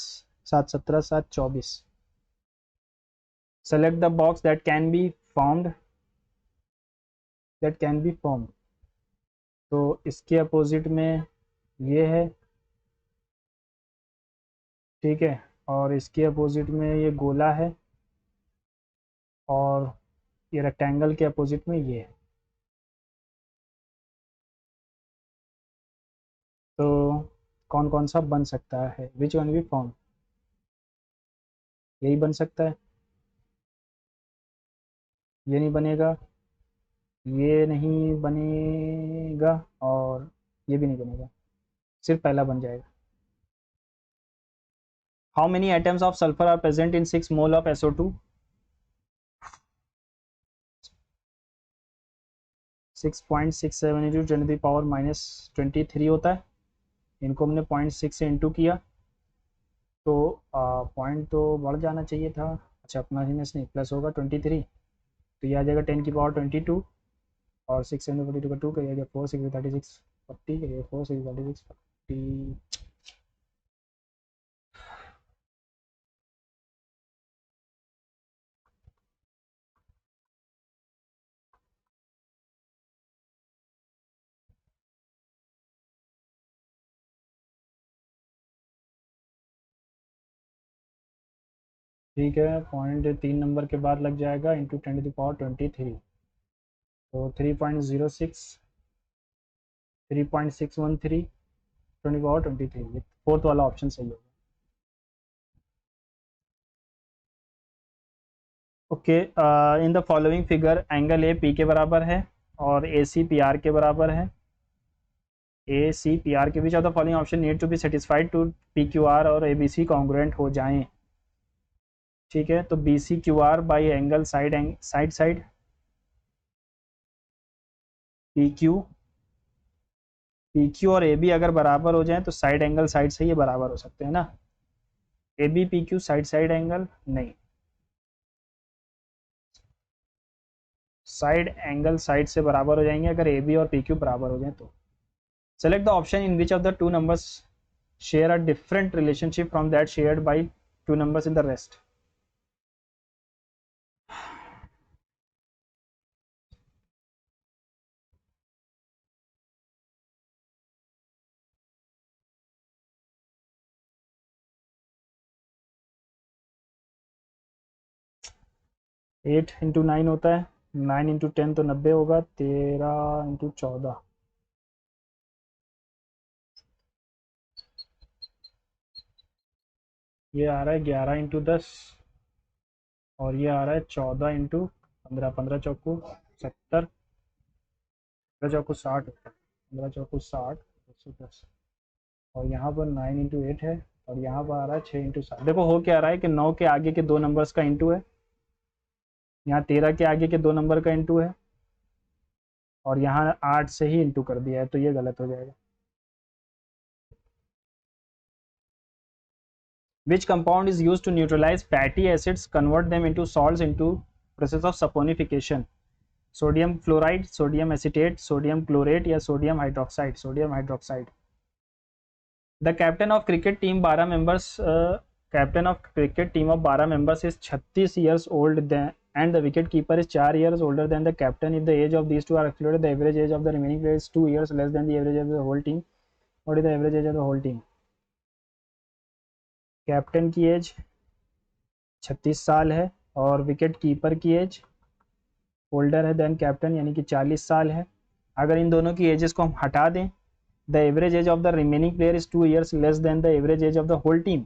7 17 7 24। Select the box that can be formed, तो इसके अपोजिट में ये है, ठीक है, और इसके अपोजिट में ये गोला है, और ये रेक्टेंगल के अपोजिट में ये है। तो कौन कौन सा बन सकता है, विच वन बी फॉर्म, यही बन सकता है, ये नहीं बनेगा, ये नहीं बनेगा, और ये भी नहीं बनेगा, सिर्फ पहला बन जाएगा। How many atoms of sulphur are present in 6 mole of SO2? 6.67 into 10⁻⁻23 होता है। इनको हमने 0.6 से इंटू किया, तो पॉइंट तो बढ़ जाना चाहिए था। अच्छा, अपना ही नहीं, प्लस होगा 23, तो ये आ जाएगा 10⁻22, और 6 इंटू 42 का 2 करिएगा 4 6 36 40 करिएगा 4 6 36 40। ठीक है, पॉइंट 3 नंबर के बाद लग जाएगा इंटू 10⁻23, तो 3.06 3.613 10⁻23, फोर्थ वाला ऑप्शन सही होगा। Okay, in the following figure angle A P के बराबर है और ए सी पी आर के बराबर है। ए सी पी आर के बीच of the following option need to be satisfied to P Q R और ए बी सी कॉन्ग्रुएंट हो जाएं। ठीक है, तो B C Q R by angle side side side, P Q और ए बी अगर बराबर हो जाए तो साइड एंगल साइड से ये बराबर हो सकते हैं ना। A B P Q side side angle नहीं, साइड एंगल साइड से बराबर हो जाएंगे अगर ए बी और पी क्यू बराबर हो जाए तो। Select the option in which of the two numbers share a different relationship from that shared by two numbers in the rest. Eight into 9 होता है, 9 इंटू 10 तो 90 होगा, 13 इंटू 14, ये आ रहा है 11 इंटू 10, और ये आ रहा है 14 इंटू 15, 15 चौकू 70, 15 चौकू 60 होता है, 15 चौकू 60, 110, और यहाँ पर 9 इंटू 8 है, और यहाँ पर आ रहा है 6 इंटू 7। देखो हो क्या रहा है कि 9 के आगे के दो नंबर्स का इंटू है, यहाँ 13 के आगे के दो नंबर का इंटू है, और यहाँ 8 से ही इंटू कर दिया है, तो ये गलत हो जाएगा। Which compound is used to neutralize fatty acids, convert them into salts into process of saponification? Sodium fluoride, sodium acetate, sodium chlorate या sodium hydroxide? Sodium hydroxide. The captain of cricket team 12 members, captain of cricket team of 12 members is 36 years old and the wicket keeper is 4 years older than the captain. If the age of these two are excluded, the average age of the remaining players is 2 years less than the average of the whole team. What is the average age of the whole team? Captain की as 36 साल है, और wicket keeper की as older है then captain, यानी कि 40 साल है। अगर इन दोनों की एजेस को हम हटा दें, the average age of the remaining player is 2 years less than the average age of the whole team.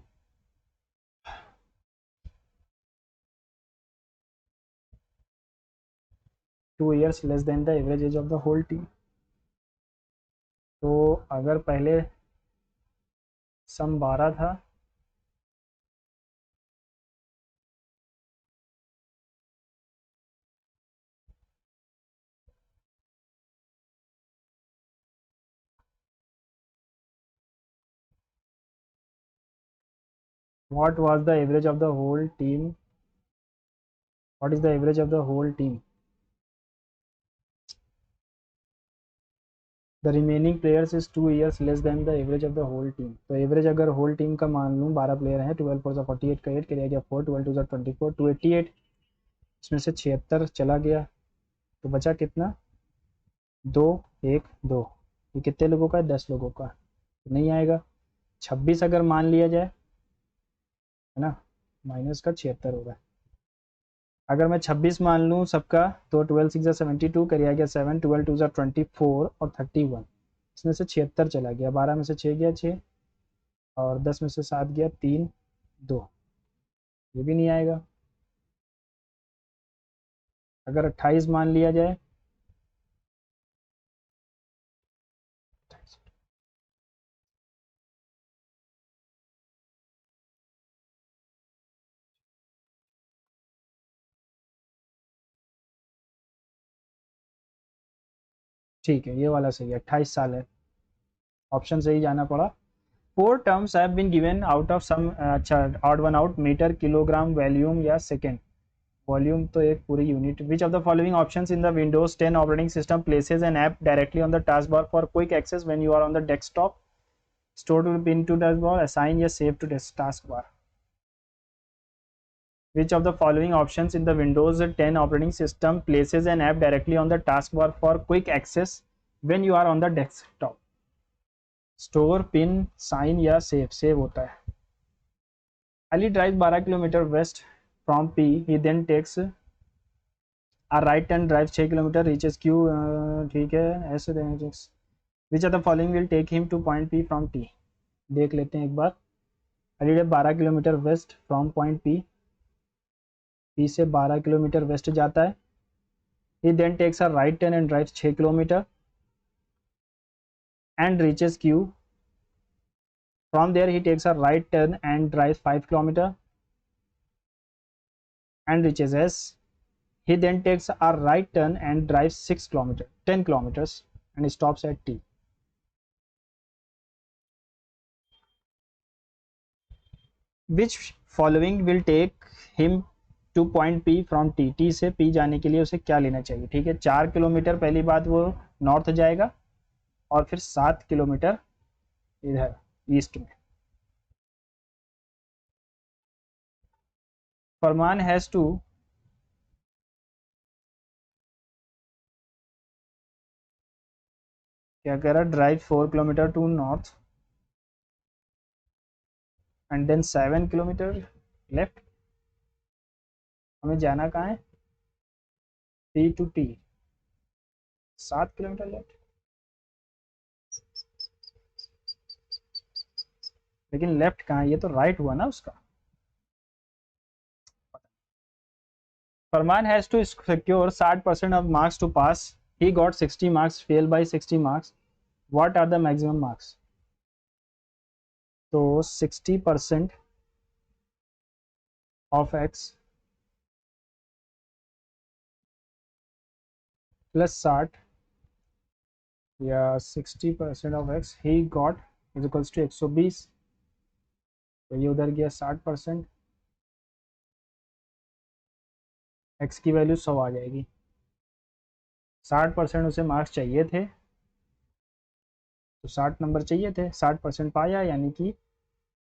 Two years less than the average age of the whole team. तो अगर पहले सम 12 था, what was the average of the whole team? What is the average of the whole team? The remaining players is 2 years less than the average of the whole team. तो average अगर whole team का मान लूँ, 12 player हैं, 12 4 48 का 8 करिएगा 4, 12 2 24, 288, इसमें से 76 चला गया तो बचा कितना, 2 1 2। ये कितने लोगों का है, 10 लोगों का, तो नहीं आएगा। 26 अगर मान लिया जाए, है ना, माइनस का 76 होगा। अगर मैं 26 मान लूँ सबका, तो 12 6 72 करिए गया 7, 12 2 24 और 31। इसमें से 76 चला गया, 12 में से 6 गया 6, और 10 में से 7 गया 3 2, ये भी नहीं आएगा। अगर 28 मान लिया जाए, ठीक है ये वाला सही है, 28 साल है, ऑप्शन सही जाना पड़ा। 4 terms have been given out of some, अच्छा odd one out, metre, kilogram, volume या सेकेंड। वॉल्यूम तो एक पूरी unit. Which of the following options in the Windows 10 operating system places an app directly on the taskbar for quick access when you are on the desktop, store to pin to taskbar, assign या save to taskbar. Which of the following options in the Windows 10 operating system places an app directly on the taskbar for quick access when you are on the desktop? Store, pin, sign या save? Save होता है। Ali drives 12 kilometre west from P. He then takes a right turn, drives 6 kilometre, reaches Q. ठीक है, ऐसे देंगे। Which of the following will take him to point P from T? देख लेते हैं एक बार। Ali drives 12 kilometre west from point P. P से 12 kilometre west जाता है। He then takes a right turn and drives 6 kilometre and reaches Q. From there he takes a right turn and drives 5 kilometer and reaches S. He then takes a right turn and drives 10 kilometers and stops at T. Which following will take him to point P from T? T से P जाने के लिए उसे क्या लेना चाहिए? ठीक है, 4 किलोमीटर पहली बात वो नॉर्थ जाएगा और फिर 7 किलोमीटर इधर ईस्ट में। फरमान हैज टू, क्या कह रहा, drive 4 kilometre to north and then 7 kilometre left. हमें जाना कहाँ है, P to T, 7 kilometre left. लेकिन लेफ्ट कहाँ है, ये तो राइट हुआ ना उसका। Farman has to secure 60% of marks to pass, he got 60 marks, fail by 60 marks, what are the maximum marks? तो 60% ऑफ x प्लस 60 या 60% of x he got is equals to 120। तो ये उधर गया 60%, x की वैल्यू 100 आ जाएगी। 60% उसे मार्क्स चाहिए थे, तो 60 नंबर चाहिए थे, 60% पाया, यानी कि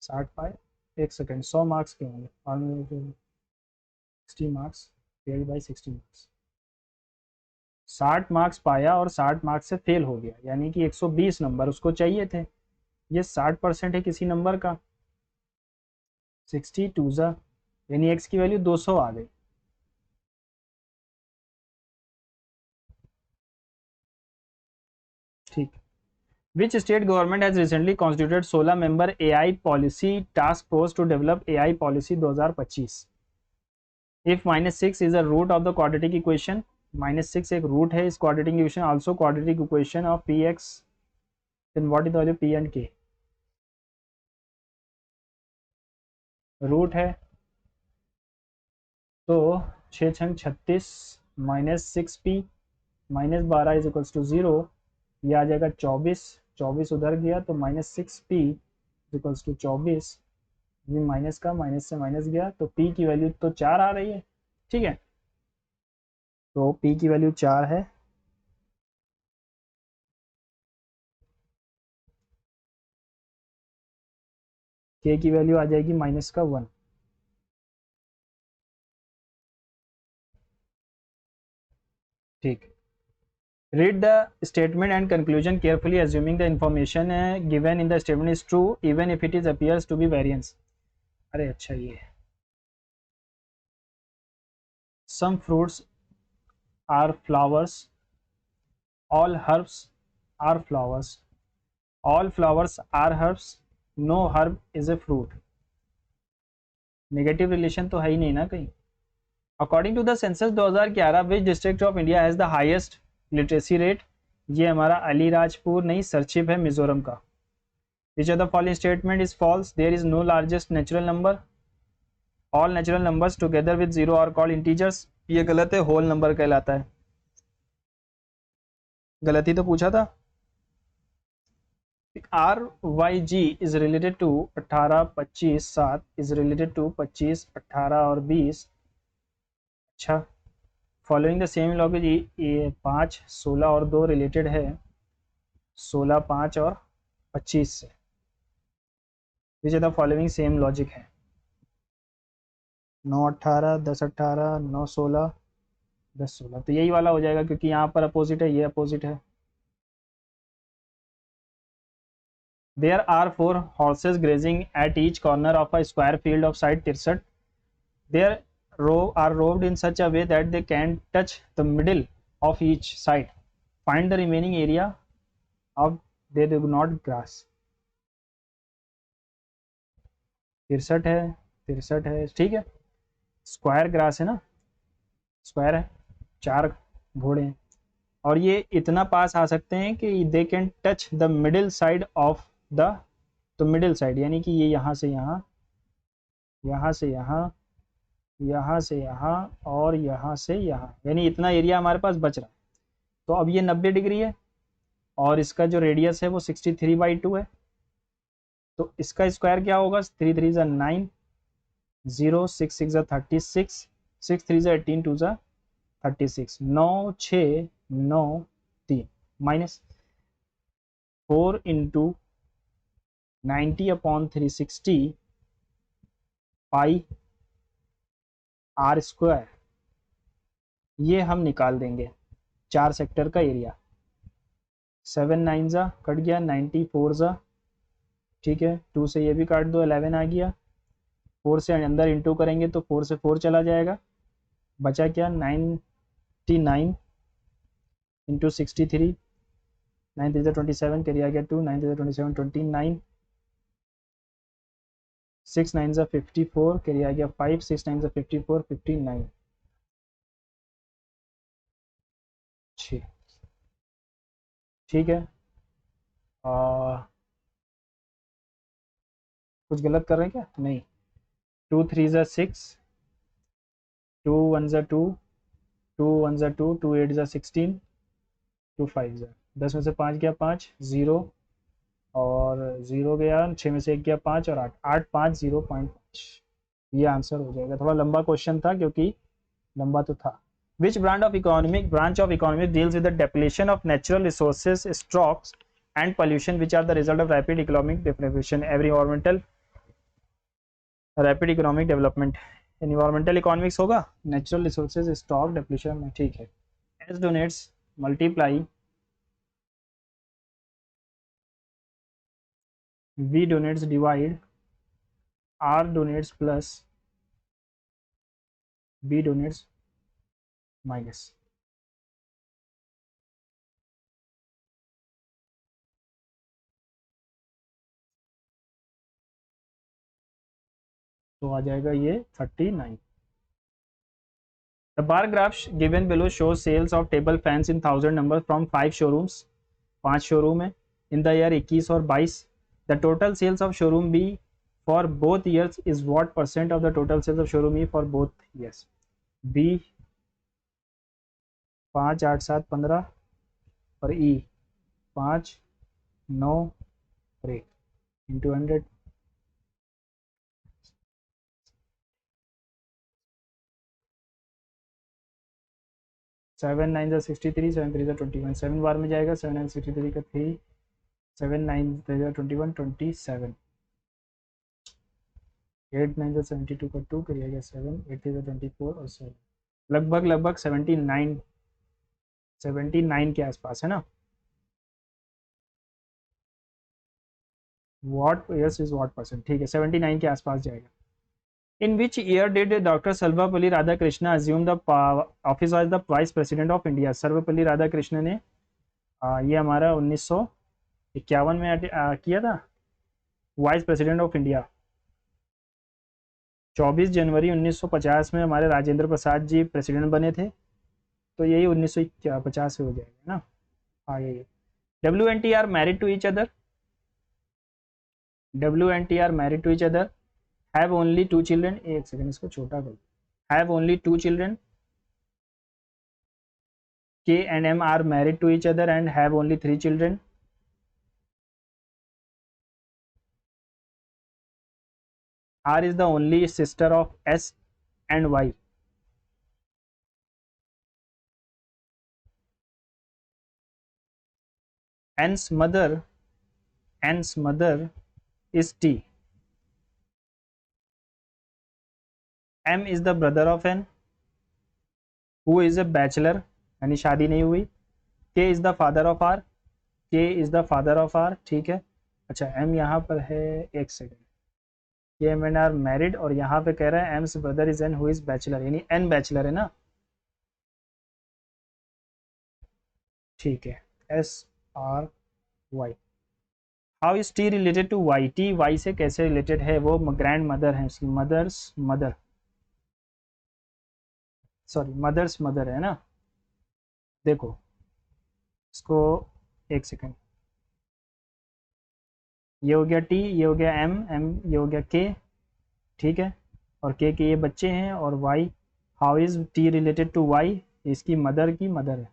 60 पाए। एक सेकेंड, 100 मार्क्स के होंगे और 60 marks fail by 60 marks. 60 marks पाया और 60 मार्क्स से फेल हो गया, यानी कि 120 नंबर उसको चाहिए थे। ये 60% है किसी नंबर का, 60 टू ज़ा, यानी एक्स की वैल्यू 200 आ गई। ठीक। Which state government has recently constituted 16 member AI policy task force to develop AI policy 2025? If -6 is a root of the quadratic equation, -6 एक रूट है इस quadratic equation, also quadratic equation of Px, then what is the value P and K? Root है तो 6 छंग 36 -6P -12 is equals to 0, ये आ जाएगा 24, 24 उधर गया तो -6P इक्वल्स टू 24, ये माइनस का माइनस से माइनस गया तो P की वैल्यू तो 4 आ रही है। ठीक है, तो P की वैल्यू 4 है। K की वैल्यू आ जाएगी -1। ठीक, read the statement and conclusion carefully, assuming the information given in the statement is true even if it is appears to be variance. अरे अच्छा, ये some fruits are flowers, all herbs are flowers, all flowers are herbs, no herb is a fruit. Negative relation तो है ही नहीं ना कहीं. According to the census 2011 which district of India has the highest literacy rate. ये हमारा अलीराजपुर नहीं, सरचिप है मिजोरम का. Which of the following statement is false. There is no largest natural number. All natural numbers together with zero are called integers. ये गलत है, whole number कहलाता है. गलत ही तो पूछा था. R Y G is related to 18, 25, 7 is related to 25, 18 और 20. अच्छा, फॉलोइंग द सेम लॉजिक ये 5, 16 और 2 रिलेटेड है 16, 5 और 25 से. Which the following same logic है. 9, 18, 10, 18, 9, 16, 10, 16. तो यही वाला हो जाएगा क्योंकि यहाँ पर अपोजिट है, ये अपोजिट है. There are 4 horses grazing at each corner of a square field of side 63. They are roved in such a way that they can touch the middle of each side. Find the remaining area of they do not grass. 63 है, 63 है, ठीक है. Square grass है ना, square है, 4 घोड़े हैं और ये इतना पास आ सकते हैं कि they can touch the middle side of the. तो मिडिल साइड यानी कि ये यहाँ से यहाँ, यहाँ से यहाँ, यहाँ से यहाँ और यहाँ से यहाँ, यानी इतना एरिया हमारे पास बच रहा है. तो अब ये 90 डिग्री है और इसका जो रेडियस है वो 63/2 है. तो इसका स्क्वायर क्या होगा. 3 3 ज़ा 9, 0 6 6 ज़ा 36, 6 3 ज़ा 18, 2 ज़ा 36, 9 6 9 3 minus 4 into 90/360 pi r square. ये हम निकाल देंगे 4 सेक्टर का एरिया. 7 9 ज़ा कट गया, 94 ज़ा, ठीक है. 2 से ये भी काट दो, 11 आ गया. 4 से अंदर इंटू करेंगे तो 4 से 4 चला जाएगा. बचा क्या, 99 इंटू 63, 9 3 27 कैरी आ गया 2, 9 3 27 29, 6 9 54 कैरी आ गया 5, 6 9 54 59. ठीक है. कुछ गलत कर रहे हैं क्या. नहीं. 2 3 ज़ा 6, 2 1 ज़ा 2, 2 1 ज़ा 2, 2 8 ज़ा 16, 2 5 ज़ा 10 में से 5 गया 5, 0 और 0 गया, 6 में से 1 गया 5 और 8, 8 5 0.5. ये आंसर हो जाएगा. थोड़ा लंबा क्वेश्चन था क्योंकि लंबा तो था. Which branch of economics deals with the depletion of natural resources, stocks and pollution which are the result of rapid economic deprivation. rapid economic development. Environmental economics होगा, natural resources, stock, depletion में. ठीक है. S donates multiply V donates divide R donates plus B donates minus. तो आ जाएगा ये 39. The bar graph given below shows sales of table fans in 1000 numbers from 5 showrooms. 5 showroom है in the year 21 और 22. The total sales of showroom B for both years is what percent of the total sales of showroom E for both years. B 5 8 7 15 और E 5 9 और 1 into 100. 7 9 ज़ा 63, 7 3 ज़ा 21, 7 बार में जाएगा. 7 9 63 का 3, 7 9 ज़ा 21 27, 8 9 ज़ा 72 का 2 करिएगा 7, 8 3 ज़ा 24 और 7, लगभग 79 79 के आसपास है ना। What x is what percent, ठीक है 79 के आसपास जाएगा। In which year did doctor Sarvepalli Radhakrishnan assume the office of the vice president of India? Sarvepalli Radhakrishnan ने ये हमारा 1951 में किया था वाइस प्रेसिडेंट ऑफ इंडिया। 24 जनवरी 1950 में हमारे राजेंद्र प्रसाद जी प्रेसिडेंट बने थे, तो यही 1950 से हो जाएगा ना। हाँ यही। W N T are married to each other, W N T are married to each other, have only two children, एक सेकंड इसको छोटा कर, have only two children, K and M are married to each other and have only three children, R is the only sister of S and Y. N's mother is T. M is the brother of N, who is a bachelor, यानी शादी नहीं हुई। K is the father of R, K is the father of R, ठीक है। अच्छा M यहाँ पर है, एक second, K M and R married, और यहाँ पे कह रहा है M's brother is N who is bachelor, यानी N bachelor है ना, ठीक है। S R Y। How is T related to Y? T Y से कैसे रिलेटेड है? वो ग्रैंड मदर है, उसकी mother's mother, sorry mother's mother है ना। देखो इसको, एक सेकेंड, ये हो गया टी, ये हो गया एम, एम ये हो गया के, ठीक है, और के ये बच्चे हैं, और Y, how is T related to Y? इसकी मदर की मदर है।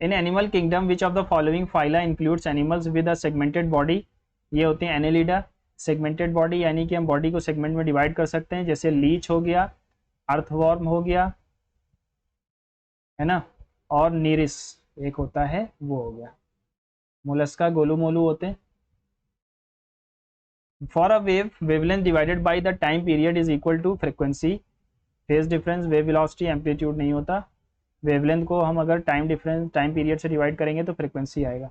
In animal kingdom which of the following phyla includes animals with a segmented body? ये होते हैं एनेलिडा। सेगमेंटेड बॉडी यानी कि हम बॉडी को सेगमेंट में डिवाइड कर सकते हैं, जैसे लीच हो गया, अर्थवॉर्म हो गया, है ना, और नीरिस एक होता है वो हो गया, मोलस्का गोलू मोलू होते हैं। For a wave, wavelength divided by the time period is equal to frequency, phase difference, wave velocity, amplitude नहीं होता। वेवलेंथ को हम अगर टाइम डिफरेंस, टाइम पीरियड से डिवाइड करेंगे तो फ्रीक्वेंसी आएगा,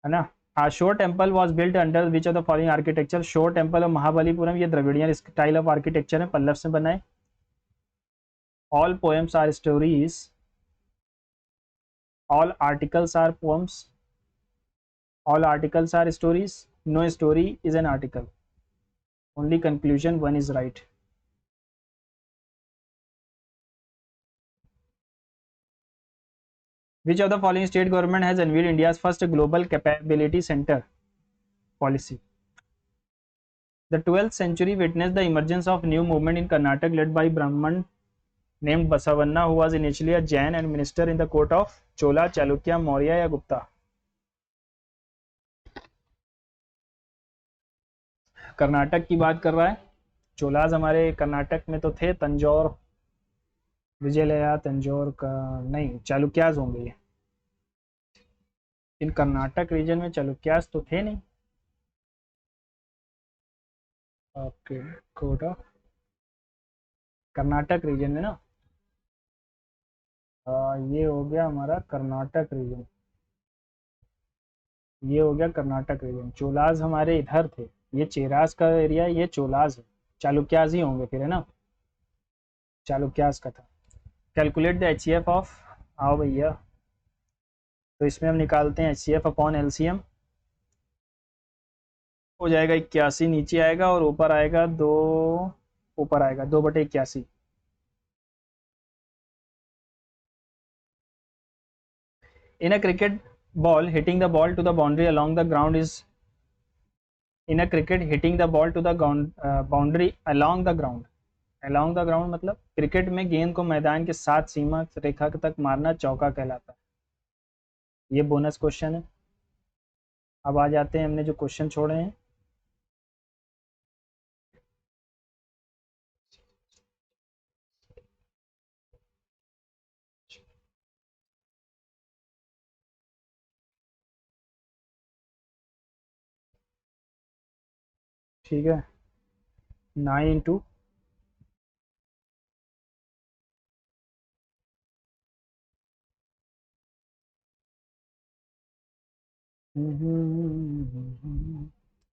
है ना। हाँ, shore temple was built under which of the following architecture? Shore temple of Mahabalipuram, ये द्रविडियन स्टाइल ऑफ आर्किटेक्चर है, पल्लव से बनाए। All poems are stories, all articles are poems, all articles are stories, no story is an article, only conclusion one is right. Which of the following state government has unveiled India's first global capability center policy? The 12th century witnessed the emergence of new movement in Karnataka led by Brahman named Basavanna, who was initially a Jain and minister in the court of Chola, Chalukya, Maurya या Gupta? Karnataka की बात कर रहा है। चोलाज हमारे कर्नाटक में तो थे, तंजौर, विजयलया, तंजौर का नहीं, चालुक्याज होंगे ये। इन कर्नाटक रीजन में चालुक्याज तो थे नहीं। Okay, code of Karnataka region में ना, ये हो गया हमारा कर्नाटक रीजन, ये हो गया कर्नाटक रीजन। चोलाज हमारे इधर थे, ये चेराज का एरिया, ये चोलाज है, चालुक्याज ही होंगे फिर, है ना, चालुक्याज का था। Calculate the H C F of, आओ भैया, तो इसमें हम निकालते हैं H C F upon L C M, हो जाएगा 81, नीचे आएगा और ऊपर आएगा 2, ऊपर आएगा 2/81। In a cricket ball hitting the ball to the boundary along the ground is, in a cricket hitting the ball to the boundary along the ground, along the ground मतलब क्रिकेट में गेंद को मैदान के साथ सीमा रेखा तक मारना चौका कहलाता है। ये बोनस क्वेश्चन है। अब आ जाते हैं हमने जो क्वेश्चन छोड़े हैं। ठीक है, 9 into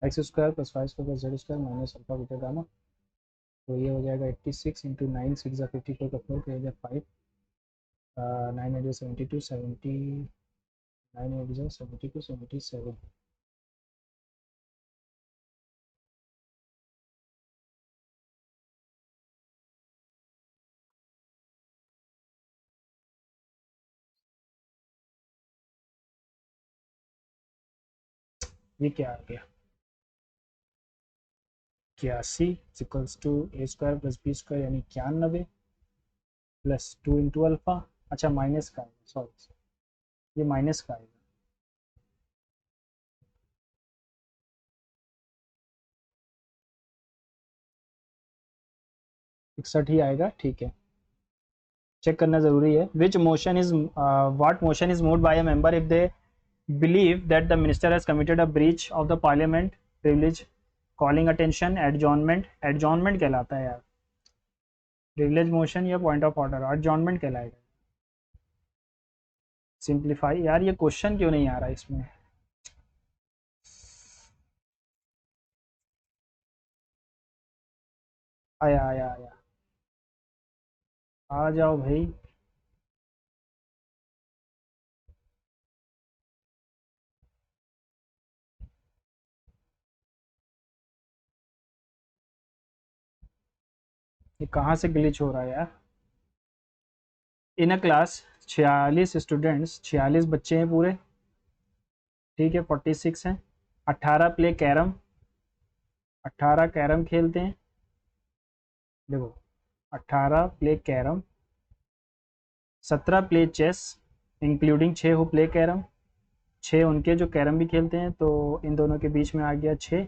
x square plus Y square plus Z square minus alpha beta gamma, तो ये हो जाएगा 86 इंटू 9 6 54 का 4 का एरिया 5 9 एट 72 70 9 एट 72 77। ये क्या आ गया 81 equals to A square plus B square यानी 91 प्लस 2 इंटू अल्फा। अच्छा माइनस का है, सॉरी ये माइनस का है, 61 ही आएगा, ठीक है। चेक करना जरूरी है। Which motion is what motion is moved by a member if they believe that the minister has committed a breach of the parliament privilege calling attention adjournment. Adjournment कहलाता है यार, प्रिविलेज मोशन या point of order adjournment कहलाएगा। Simplify यार, ये question क्यों नहीं आ रहा इसमें। आया आया आया, आ जाओ भाई। ये कहाँ से ग्लिच हो रहा है यार। इन अ क्लास 46 स्टूडेंट्स, 46 बच्चे हैं पूरे, ठीक है 46 हैं। 18 प्ले कैरम, 18 कैरम खेलते हैं। देखो 18 play carrom, 17 play chess including 6 who play carrom, 6 उनके जो कैरम भी खेलते हैं, तो इन दोनों के बीच में आ गया 6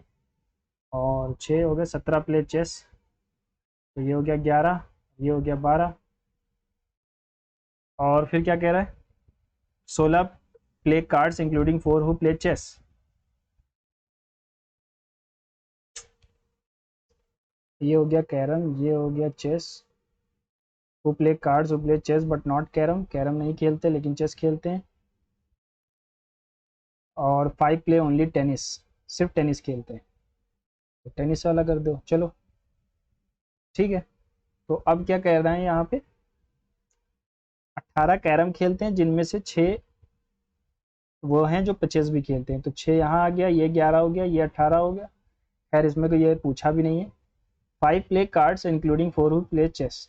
और 6 हो गए 17 प्ले चेस, तो ये हो गया 11, ये हो गया 12। और फिर क्या कह रहा है 16 play cards including 4 who play chess. ये हो गया कैरम, ये हो गया chess. Who play cards who play chess but not carrom, carrom नहीं खेलते लेकिन चेस खेलते हैं। और 5 प्ले ओनली टेनिस, सिर्फ टेनिस खेलते हैं, तो टेनिस वाला कर दो चलो, ठीक है। तो अब क्या कह रहे हैं यहाँ पे 18 कैरम खेलते हैं जिनमें से 6 वो हैं जो चेस भी खेलते हैं, तो 6 यहाँ आ गया, ये 11 हो गया, ये 18 हो गया। खैर इसमें तो ये पूछा भी नहीं है। 5 play cards including 4 who play chess,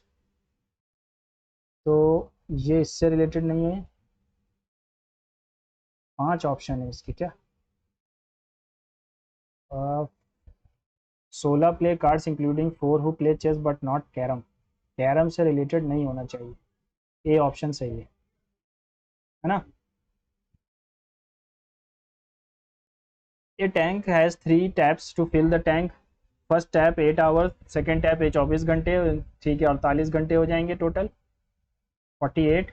तो ये इससे रिलेटेड नहीं है। 5 ऑप्शन है इसके क्या, 16 play cards including 4 who play chess but not carrom, carrom से रिलेटेड नहीं होना चाहिए। ए ऑप्शन सही है ना। A tank has 3 taps to fill the tank. First tap 8 hours, second tap 24 घंटे, ठीक है 48 घंटे हो जाएंगे टोटल 48।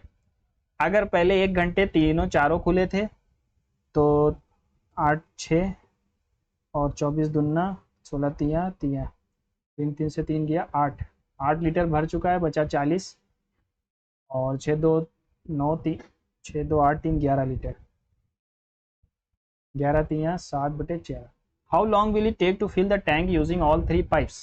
अगर पहले 1 घंटे तीनों चारों खुले थे तो 8 6 और 24 दुन्ना 16 तिया तिया, 3 3 से 3 गया 8, 8 लीटर भर चुका है, बचा 40 और 6 2 9 3 6 2 8 3 11 लीटर, 11 तिया 7/4। How long will it take to fill the tank using all 3 pipes.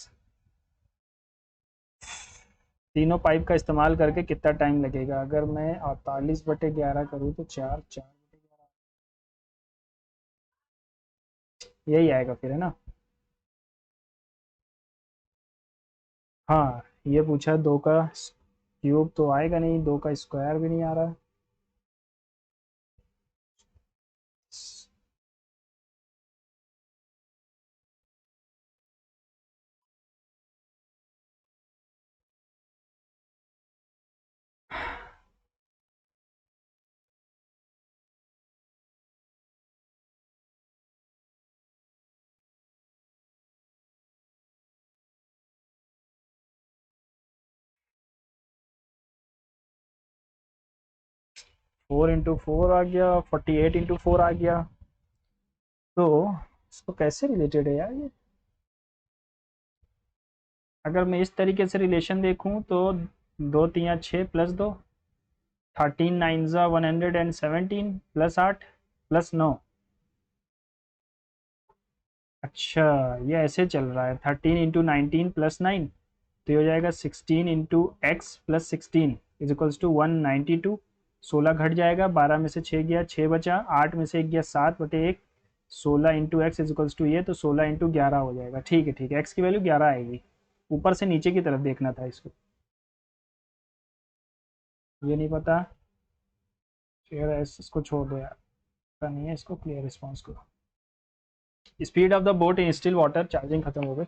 तीनों पाइप का इस्तेमाल करके कितना टाइम लगेगा। अगर मैं 48/11 करूँ तो 4 4, यही आएगा फिर है ना। हाँ ये पूछा 2 का क्यूब तो आएगा नहीं, 2 का स्क्वायर भी नहीं आ रहा। 4 × 4 आ गया, 48 × 4 आ गया, तो इसको कैसे रिलेटेड है यार ये। अगर मैं इस तरीके से रिलेशन देखूं तो 2 तिया 6 प्लस 2, 13 9 ज़ा 117 प्लस 8 प्लस 9, अच्छा, ये ऐसे चल रहा है 13 × 19 + 9, तो ये हो जाएगा 16 × x + 16 इज इक्वल्स टू 192। 16 घट जाएगा, 12 में से 6 गया, 6 बचा, 8 में से 1 गया, 7/1। 16 × x इज इक्वल्स टू ये, तो 16 × 11 हो जाएगा। ठीक है ठीक है, x की वैल्यू 11 आएगी। ऊपर से नीचे की तरफ देखना था इसको। ये नहीं पता, क्लियर है, इसको छोड़ दो यार, पता नहीं है इसको। क्लियर रिस्पॉन्स को, speed of the boat in still water, charging खत्म हो गई।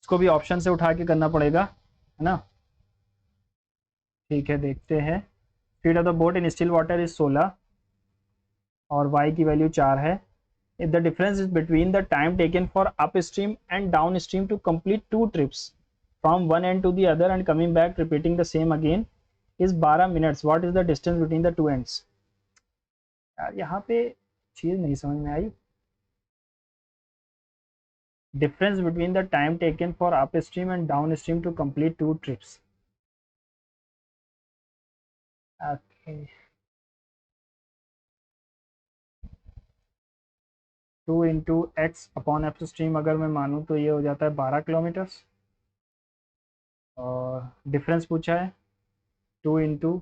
इसको भी ऑप्शन से उठा के करना पड़ेगा, है ना। ठीक है, देखते हैं। Speed of the boat in still water is 16 और y की वैल्यू 4 है। If the difference is between the time taken for up stream and down stream to complete 2 trips from one end to the other end coming back repeating the same again is 12 minutes, what is the distance between the two ends. यार यहाँ पे चीज़ नहीं समझ में आई। Difference between the time taken for up stream and down stream to complete 2 trips. Okay, 2 × x/f stream अगर मैं मानूँ तो ये हो जाता है 12 किलोमीटर्स। और डिफरेंस पूछा है 2 ×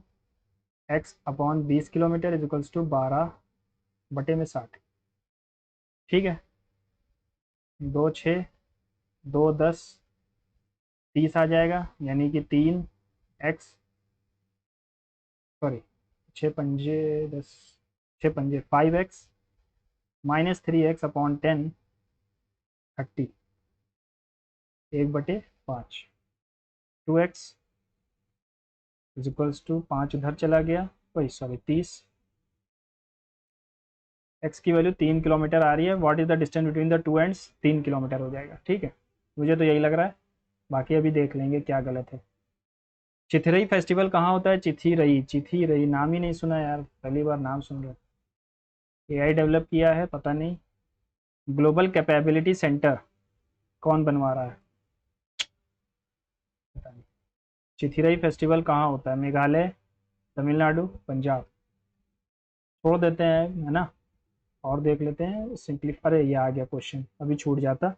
x/20 kilometre is equals to 12/60। ठीक है, 2 6 2 10 30 आ जाएगा, यानी कि 3 x, सॉरी 6 पंजे 10, 6 पंजे 5x -3x/10 30, 1/5। 2x is equals to 5 उधर चला गया, वही सॉरी 30। x की वैल्यू 3 किलोमीटर आ रही है, what is the distance between the two ends, 3 kilometre हो जाएगा। ठीक है, मुझे तो यही लग रहा है, बाकी अभी देख लेंगे क्या गलत है। चिथिरई फेस्टिवल कहाँ होता है? चिथिरई, चिथिरई नाम ही नहीं सुना यार, पहली बार नाम सुन रहा। एआई डेवलप किया है, पता नहीं। ग्लोबल कैपेबिलिटी सेंटर कौन बनवा रहा है, पता नहीं। चिथिरई फेस्टिवल कहाँ होता है? मेघालय, तमिलनाडु, पंजाब। छोड़ देते हैं, है ना, और देख लेते हैं सिंपली। अरे ये आ गया क्वेश्चन, अभी छूट जाता।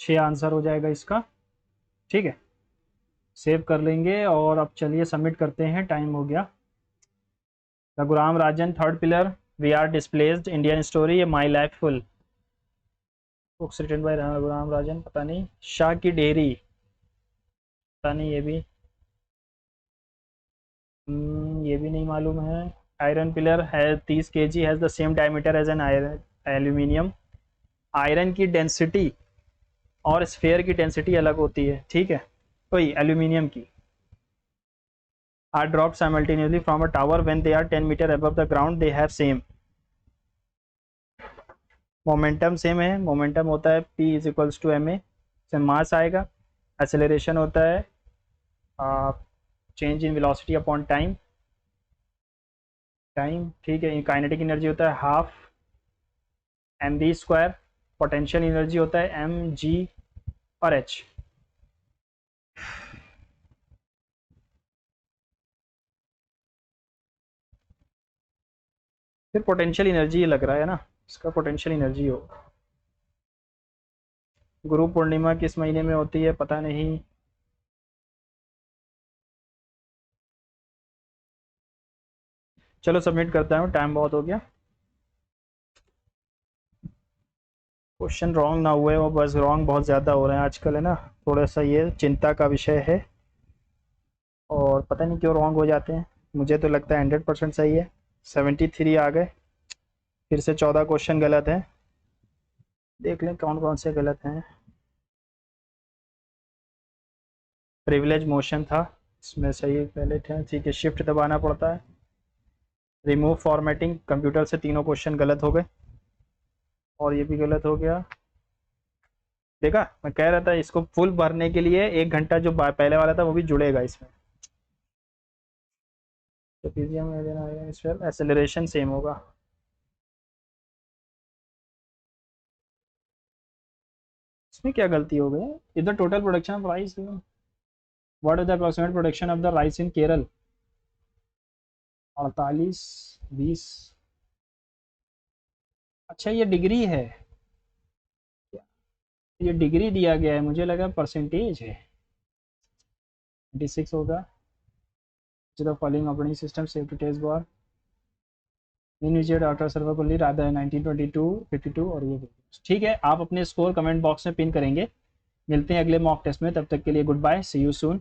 छः आंसर हो जाएगा इसका। ठीक है, सेव कर लेंगे और अब चलिए सबमिट करते हैं, टाइम हो गया। Raghuram Rajan, third pillar, we are displaced, Indian story, my life full. Books written by Raghuram Rajan, पता नहीं। शाह की डेयरी, पता नहीं ये भी। ये भी नहीं मालूम है। आयरन पिलर है 30 kg, has the same diameter as an iron aluminium. Iron की डेंसिटी और स्फेयर की डेंसिटी अलग होती है, ठीक है, वही एल्यूमिनियम की। Are drop simultaneously from a tower when they are 10 metre above the ground, they have same momentum. Same है, मोमेंटम होता है p is equals to ma, से मास आएगा। एक्सेलरेशन होता है change in velocity upon time, time, ठीक है। Kinetic energy होता है हाफ mv²। पोटेंशियल एनर्जी होता है mg और h। फिर पोटेंशियल एनर्जी लग रहा है ना, इसका पोटेंशियल एनर्जी होगा। गुरु पूर्णिमा किस महीने में होती है, पता नहीं। चलो सबमिट करता हूँ, टाइम बहुत हो गया। क्वेश्चन रॉन्ग ना हुए, वो बस रॉन्ग बहुत ज़्यादा हो रहे हैं आजकल, है ना, थोड़ा सा ये चिंता का विषय है। और पता नहीं क्यों रॉन्ग हो जाते हैं। मुझे तो लगता है 100% सही है। 73 आ गए। फिर से 14 क्वेश्चन गलत हैं। देख लें कौन कौन से गलत हैं। प्रिविलेज मोशन था, इसमें सही पहले थे, ठीक है। शिफ्ट दबाना पड़ता है। रिमूव फॉर्मेटिंग, कंप्यूटर से तीनों क्वेश्चन गलत हो गए। और ये भी गलत हो गया। देखा, मैं कह रहा था इसको फुल भरने के लिए 1 घंटा जो पहले वाला था वो भी जुड़ेगा इसमें। तो एसेलरेशन सेम होगा। इसमें क्या गलती हो गई? इधर total production of rice, what is the approximate production of the rice in Kerala? 48, 20। अच्छा ये डिग्री है, ये डिग्री दिया गया है, मुझे लगा परसेंटेज है। 26 होगा। The following operating system safety test bar initiate after Sarvepalli Radha है 1922 52 और ये ठीक है। आप अपने स्कोर कमेंट बॉक्स में पिन करेंगे। मिलते हैं अगले मॉक टेस्ट में, तब तक के लिए good bye, see you soon.